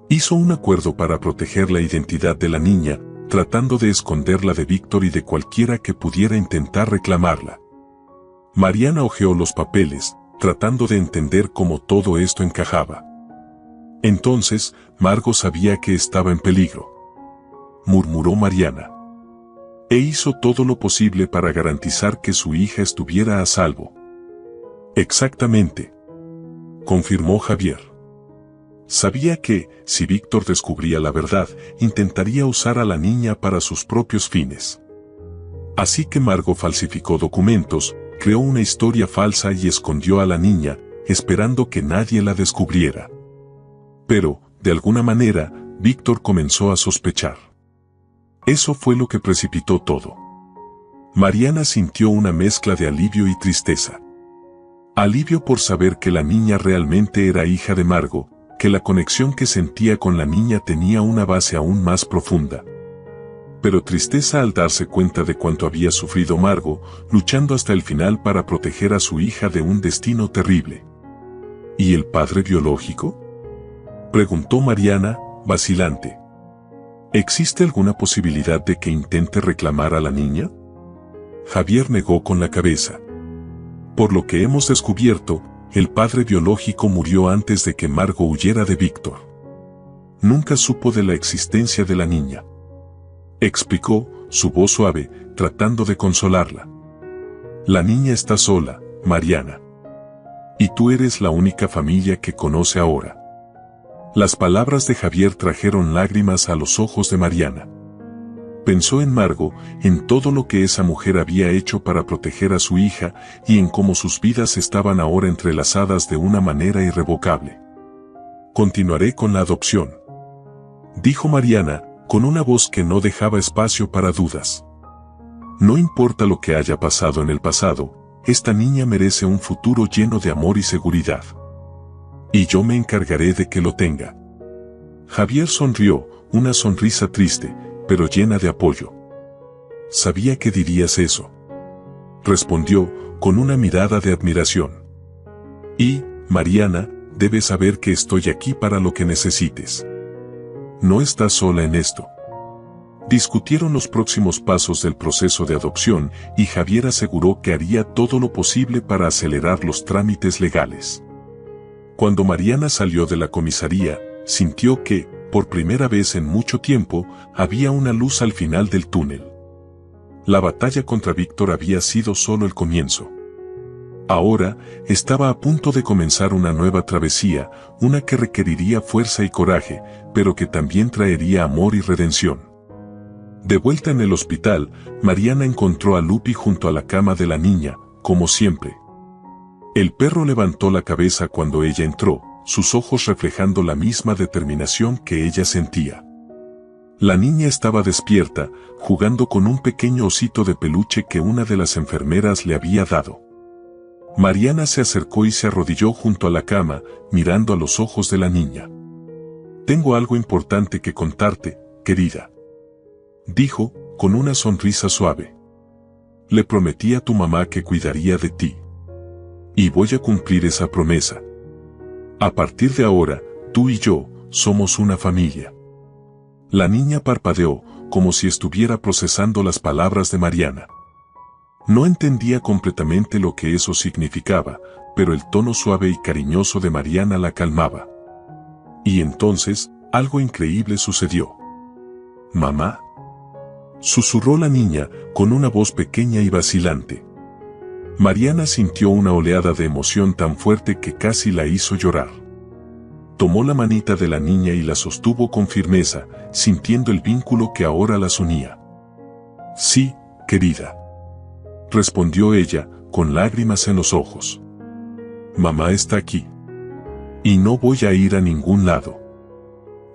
Speaker 1: Hizo un acuerdo para proteger la identidad de la niña, tratando de esconderla de Víctor y de cualquiera que pudiera intentar reclamarla. Mariana hojeó los papeles, tratando de entender cómo todo esto encajaba. Entonces, Margo sabía que estaba en peligro. Murmuró Mariana. E hizo todo lo posible para garantizar que su hija estuviera a salvo. Exactamente. Confirmó Javier. Sabía que, si Víctor descubría la verdad, intentaría usar a la niña para sus propios fines. Así que Margo falsificó documentos, creó una historia falsa y escondió a la niña, esperando que nadie la descubriera. Pero, de alguna manera, Víctor comenzó a sospechar. Eso fue lo que precipitó todo. Mariana sintió una mezcla de alivio y tristeza. Alivio por saber que la niña realmente era hija de Margo, que la conexión que sentía con la niña tenía una base aún más profunda. Pero tristeza al darse cuenta de cuánto había sufrido Margo, luchando hasta el final para proteger a su hija de un destino terrible. ¿Y el padre biológico?, preguntó Mariana, vacilante. ¿Existe alguna posibilidad de que intente reclamar a la niña? Javier negó con la cabeza. Por lo que hemos descubierto, el padre biológico murió antes de que Margo huyera de Víctor. Nunca supo de la existencia de la niña. Explicó, su voz suave, tratando de consolarla. La niña está sola, Mariana. Y tú eres la única familia que conoce ahora. Las palabras de Javier trajeron lágrimas a los ojos de Mariana. Pensó en Margo, en todo lo que esa mujer había hecho para proteger a su hija y en cómo sus vidas estaban ahora entrelazadas de una manera irrevocable. Continuaré con la adopción, dijo Mariana, con una voz que no dejaba espacio para dudas. No importa lo que haya pasado en el pasado, esta niña merece un futuro lleno de amor y seguridad. Y yo me encargaré de que lo tenga. Javier sonrió, una sonrisa triste, pero llena de apoyo. Sabía que dirías eso, respondió, con una mirada de admiración. Y, Mariana, debes saber que estoy aquí para lo que necesites. No estás sola en esto. Discutieron los próximos pasos del proceso de adopción y Javier aseguró que haría todo lo posible para acelerar los trámites legales. Cuando Mariana salió de la comisaría, sintió que, por primera vez en mucho tiempo, había una luz al final del túnel. La batalla contra Víctor había sido solo el comienzo. Ahora, estaba a punto de comenzar una nueva travesía, una que requeriría fuerza y coraje, pero que también traería amor y redención. De vuelta en el hospital, Mariana encontró a Lupi junto a la cama de la niña, como siempre. El perro levantó la cabeza cuando ella entró, sus ojos reflejando la misma determinación que ella sentía. La niña estaba despierta, jugando con un pequeño osito de peluche que una de las enfermeras le había dado. Mariana se acercó y se arrodilló junto a la cama, mirando a los ojos de la niña. «Tengo algo importante que contarte, querida», dijo, con una sonrisa suave. «Le prometí a tu mamá que cuidaría de ti. Y voy a cumplir esa promesa. A partir de ahora, tú y yo, somos una familia». La niña parpadeó, como si estuviera procesando las palabras de Mariana. No entendía completamente lo que eso significaba, pero el tono suave y cariñoso de Mariana la calmaba. Y entonces, algo increíble sucedió. «¿Mamá?», susurró la niña, con una voz pequeña y vacilante. Mariana sintió una oleada de emoción tan fuerte que casi la hizo llorar. Tomó la manita de la niña y la sostuvo con firmeza, sintiendo el vínculo que ahora las unía. «Sí, querida», respondió ella, con lágrimas en los ojos. «Mamá está aquí». Y no voy a ir a ningún lado.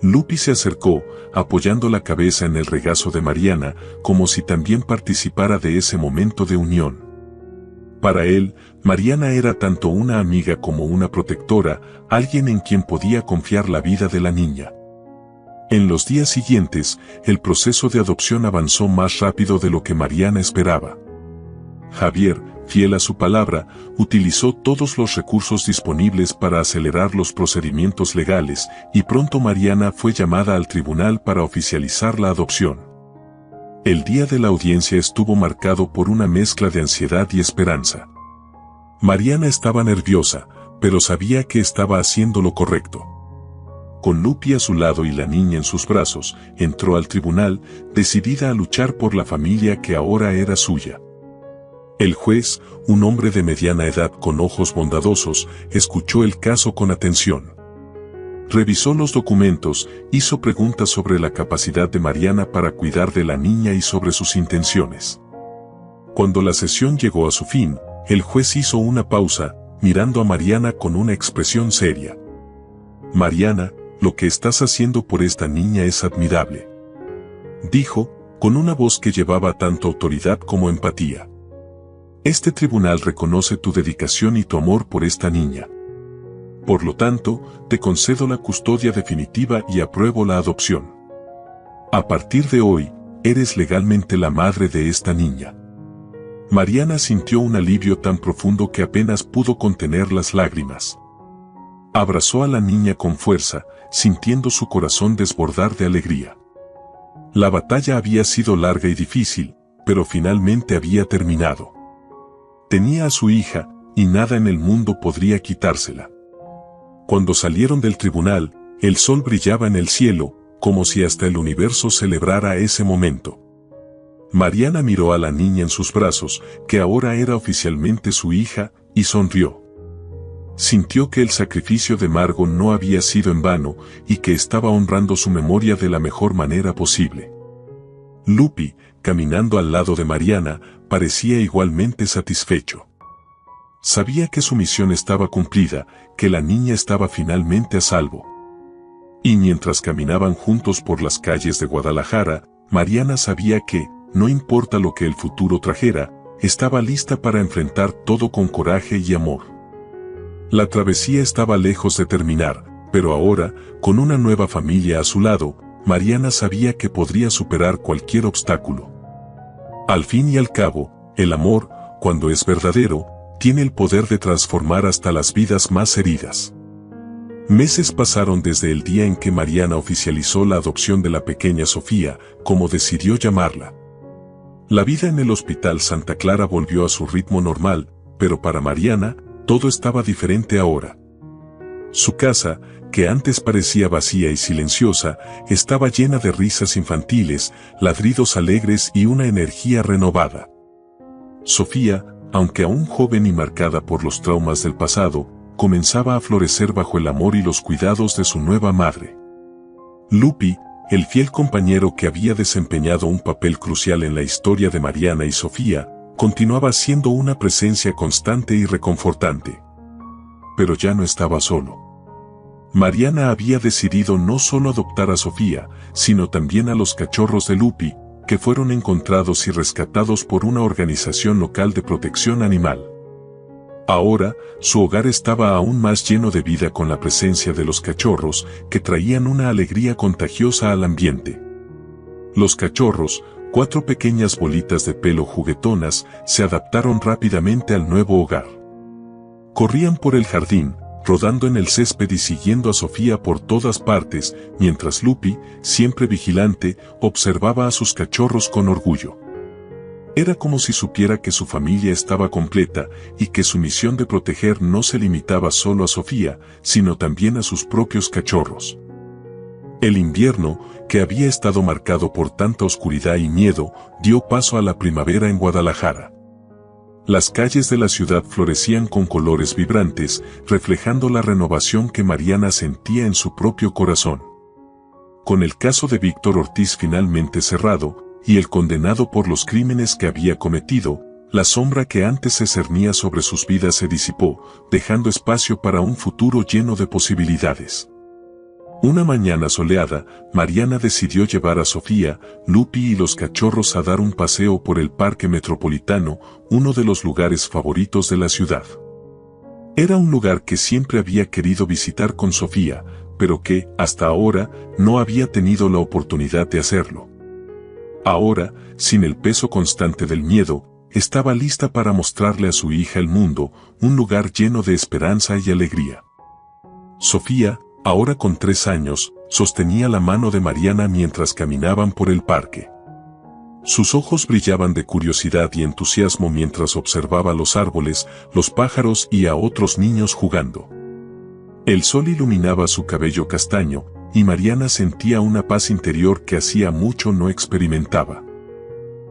Speaker 1: Lupi se acercó, apoyando la cabeza en el regazo de Mariana, como si también participara de ese momento de unión. Para él, Mariana era tanto una amiga como una protectora, alguien en quien podía confiar la vida de la niña. En los días siguientes, el proceso de adopción avanzó más rápido de lo que Mariana esperaba. Javier, fiel a su palabra, utilizó todos los recursos disponibles para acelerar los procedimientos legales, y pronto Mariana fue llamada al tribunal para oficializar la adopción. El día de la audiencia estuvo marcado por una mezcla de ansiedad y esperanza. Mariana estaba nerviosa, pero sabía que estaba haciendo lo correcto. Con Lupi a su lado y la niña en sus brazos, entró al tribunal, decidida a luchar por la familia que ahora era suya. El juez, un hombre de mediana edad con ojos bondadosos, escuchó el caso con atención. Revisó los documentos, hizo preguntas sobre la capacidad de Mariana para cuidar de la niña y sobre sus intenciones. Cuando la sesión llegó a su fin, el juez hizo una pausa, mirando a Mariana con una expresión seria. «Mariana, lo que estás haciendo por esta niña es admirable», dijo, con una voz que llevaba tanto autoridad como empatía. «Este tribunal reconoce tu dedicación y tu amor por esta niña. Por lo tanto, te concedo la custodia definitiva y apruebo la adopción. A partir de hoy, eres legalmente la madre de esta niña». Mariana sintió un alivio tan profundo que apenas pudo contener las lágrimas. Abrazó a la niña con fuerza, sintiendo su corazón desbordar de alegría. La batalla había sido larga y difícil, pero finalmente había terminado. Tenía a su hija, y nada en el mundo podría quitársela. Cuando salieron del tribunal, el sol brillaba en el cielo, como si hasta el universo celebrara ese momento. Mariana miró a la niña en sus brazos, que ahora era oficialmente su hija, y sonrió. Sintió que el sacrificio de Margot no había sido en vano, y que estaba honrando su memoria de la mejor manera posible. Lupi, caminando al lado de Mariana, parecía igualmente satisfecho. Sabía que su misión estaba cumplida, que la niña estaba finalmente a salvo. Y mientras caminaban juntos por las calles de Guadalajara, Mariana sabía que, no importa lo que el futuro trajera, estaba lista para enfrentar todo con coraje y amor. La travesía estaba lejos de terminar, pero ahora, con una nueva familia a su lado, Mariana sabía que podría superar cualquier obstáculo. Al fin y al cabo, el amor, cuando es verdadero, tiene el poder de transformar hasta las vidas más heridas. Meses pasaron desde el día en que Mariana oficializó la adopción de la pequeña Sofía, como decidió llamarla. La vida en el Hospital Santa Clara volvió a su ritmo normal, pero para Mariana, todo estaba diferente ahora. Su casa, que antes parecía vacía y silenciosa, estaba llena de risas infantiles, ladridos alegres y una energía renovada. Sofía, aunque aún joven y marcada por los traumas del pasado, comenzaba a florecer bajo el amor y los cuidados de su nueva madre. Lupi, el fiel compañero que había desempeñado un papel crucial en la historia de Mariana y Sofía, continuaba siendo una presencia constante y reconfortante. Pero ya no estaba solo. Mariana había decidido no solo adoptar a Sofía, sino también a los cachorros de Lupi, que fueron encontrados y rescatados por una organización local de protección animal. Ahora, su hogar estaba aún más lleno de vida con la presencia de los cachorros, que traían una alegría contagiosa al ambiente. Los cachorros, 4 pequeñas bolitas de pelo juguetonas, se adaptaron rápidamente al nuevo hogar. Corrían por el jardín, rodando en el césped y siguiendo a Sofía por todas partes, mientras Lupi, siempre vigilante, observaba a sus cachorros con orgullo. Era como si supiera que su familia estaba completa y que su misión de proteger no se limitaba solo a Sofía, sino también a sus propios cachorros. El invierno, que había estado marcado por tanta oscuridad y miedo, dio paso a la primavera en Guadalajara. Las calles de la ciudad florecían con colores vibrantes, reflejando la renovación que Mariana sentía en su propio corazón. Con el caso de Víctor Ortiz finalmente cerrado, y el condenado por los crímenes que había cometido, La sombra que antes se cernía sobre sus vidas se disipó, dejando espacio para un futuro lleno de posibilidades. Una mañana soleada, Mariana decidió llevar a Sofía, Lupi y los cachorros a dar un paseo por el Parque Metropolitano, uno de los lugares favoritos de la ciudad. Era un lugar que siempre había querido visitar con Sofía, pero que, hasta ahora, no había tenido la oportunidad de hacerlo. Ahora, sin el peso constante del miedo, estaba lista para mostrarle a su hija el mundo, un lugar lleno de esperanza y alegría. Sofía, ahora con 3 años, sostenía la mano de Mariana mientras caminaban por el parque. Sus ojos brillaban de curiosidad y entusiasmo mientras observaba los árboles, los pájaros y a otros niños jugando. El sol iluminaba su cabello castaño, y Mariana sentía una paz interior que hacía mucho no experimentaba.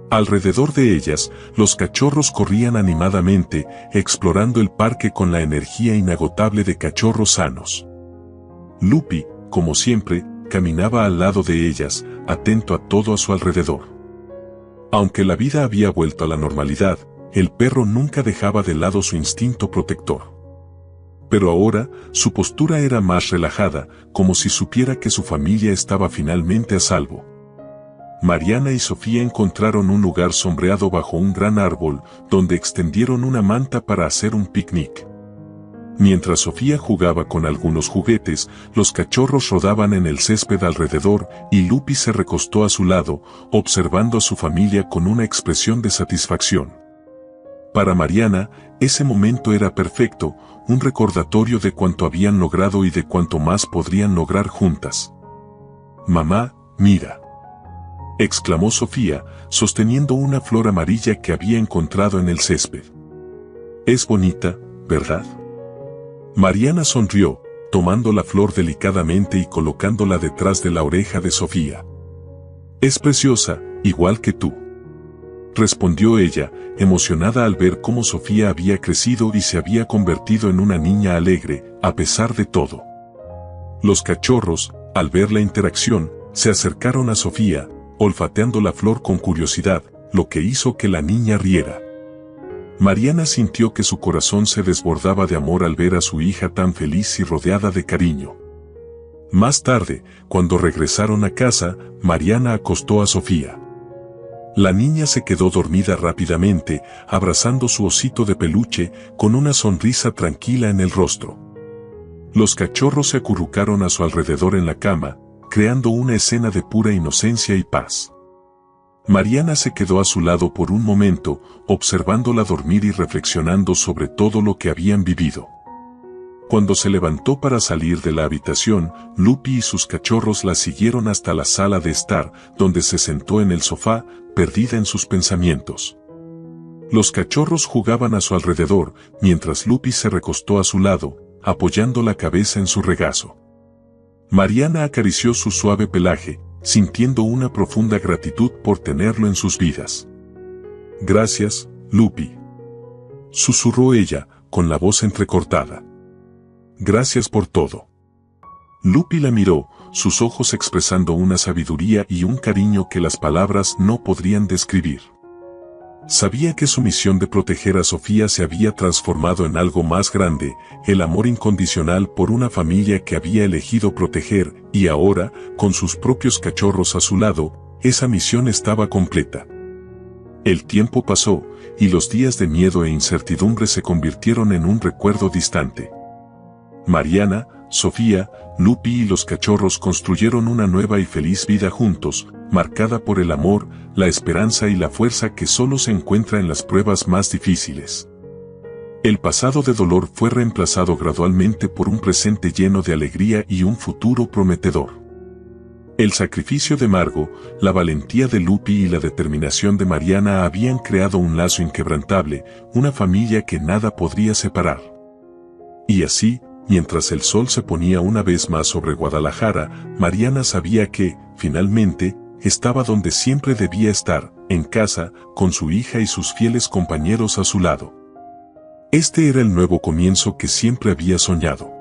Speaker 1: Alrededor de ellas, los cachorros corrían animadamente, explorando el parque con la energía inagotable de cachorros sanos. Lupi, como siempre, caminaba al lado de ellas, atento a todo a su alrededor. Aunque la vida había vuelto a la normalidad, el perro nunca dejaba de lado su instinto protector. Pero ahora, su postura era más relajada, como si supiera que su familia estaba finalmente a salvo. Mariana y Sofía encontraron un lugar sombreado bajo un gran árbol, donde extendieron una manta para hacer un picnic. Mientras Sofía jugaba con algunos juguetes, los cachorros rodaban en el césped alrededor y Lupi se recostó a su lado, observando a su familia con una expresión de satisfacción. Para Mariana, ese momento era perfecto, un recordatorio de cuánto habían logrado y de cuánto más podrían lograr juntas. «Mamá, mira», exclamó Sofía, sosteniendo una flor amarilla que había encontrado en el césped. «Es bonita, ¿verdad?». Mariana sonrió, tomando la flor delicadamente y colocándola detrás de la oreja de Sofía. «Es preciosa, igual que tú», respondió ella, emocionada al ver cómo Sofía había crecido y se había convertido en una niña alegre, a pesar de todo. Los cachorros, al ver la interacción, se acercaron a Sofía, olfateando la flor con curiosidad, lo que hizo que la niña riera. Mariana sintió que su corazón se desbordaba de amor al ver a su hija tan feliz y rodeada de cariño. Más tarde, cuando regresaron a casa, Mariana acostó a Sofía. La niña se quedó dormida rápidamente, abrazando su osito de peluche, con una sonrisa tranquila en el rostro. Los cachorros se acurrucaron a su alrededor en la cama, creando una escena de pura inocencia y paz. Mariana se quedó a su lado por un momento, observándola dormir y reflexionando sobre todo lo que habían vivido. Cuando se levantó para salir de la habitación, Lupi y sus cachorros la siguieron hasta la sala de estar, donde se sentó en el sofá, perdida en sus pensamientos. Los cachorros jugaban a su alrededor, mientras Lupi se recostó a su lado, apoyando la cabeza en su regazo. Mariana acarició su suave pelaje, sintiendo una profunda gratitud por tenerlo en sus vidas. «Gracias, Lupi», susurró ella, con la voz entrecortada. «Gracias por todo». Lupi la miró, sus ojos expresando una sabiduría y un cariño que las palabras no podrían describir. Sabía que su misión de proteger a Sofía se había transformado en algo más grande, el amor incondicional por una familia que había elegido proteger, y ahora, con sus propios cachorros a su lado, esa misión estaba completa. El tiempo pasó, y los días de miedo e incertidumbre se convirtieron en un recuerdo distante. Mariana, Sofía, Lupi y los cachorros construyeron una nueva y feliz vida juntos, marcada por el amor, la esperanza y la fuerza que solo se encuentra en las pruebas más difíciles. El pasado de dolor fue reemplazado gradualmente por un presente lleno de alegría y un futuro prometedor. El sacrificio de Margo, la valentía de Lupi y la determinación de Mariana habían creado un lazo inquebrantable, una familia que nada podría separar. Y así, mientras el sol se ponía una vez más sobre Guadalajara, Mariana sabía que, finalmente, estaba donde siempre debía estar, en casa, con su hija y sus fieles compañeros a su lado. Este era el nuevo comienzo que siempre había soñado.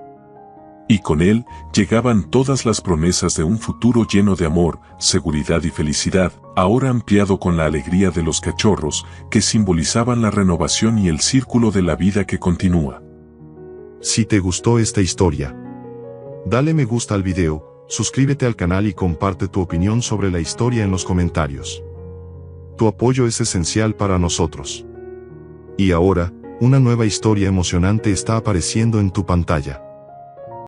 Speaker 1: Y con él llegaban todas las promesas de un futuro lleno de amor, seguridad y felicidad, ahora ampliado con la alegría de los cachorros, que simbolizaban la renovación y el círculo de la vida que continúa.
Speaker 2: Si te gustó esta historia, dale me gusta al video, suscríbete al canal y comparte tu opinión sobre la historia en los comentarios. Tu apoyo es esencial para nosotros. Y ahora, una nueva historia emocionante está apareciendo en tu pantalla.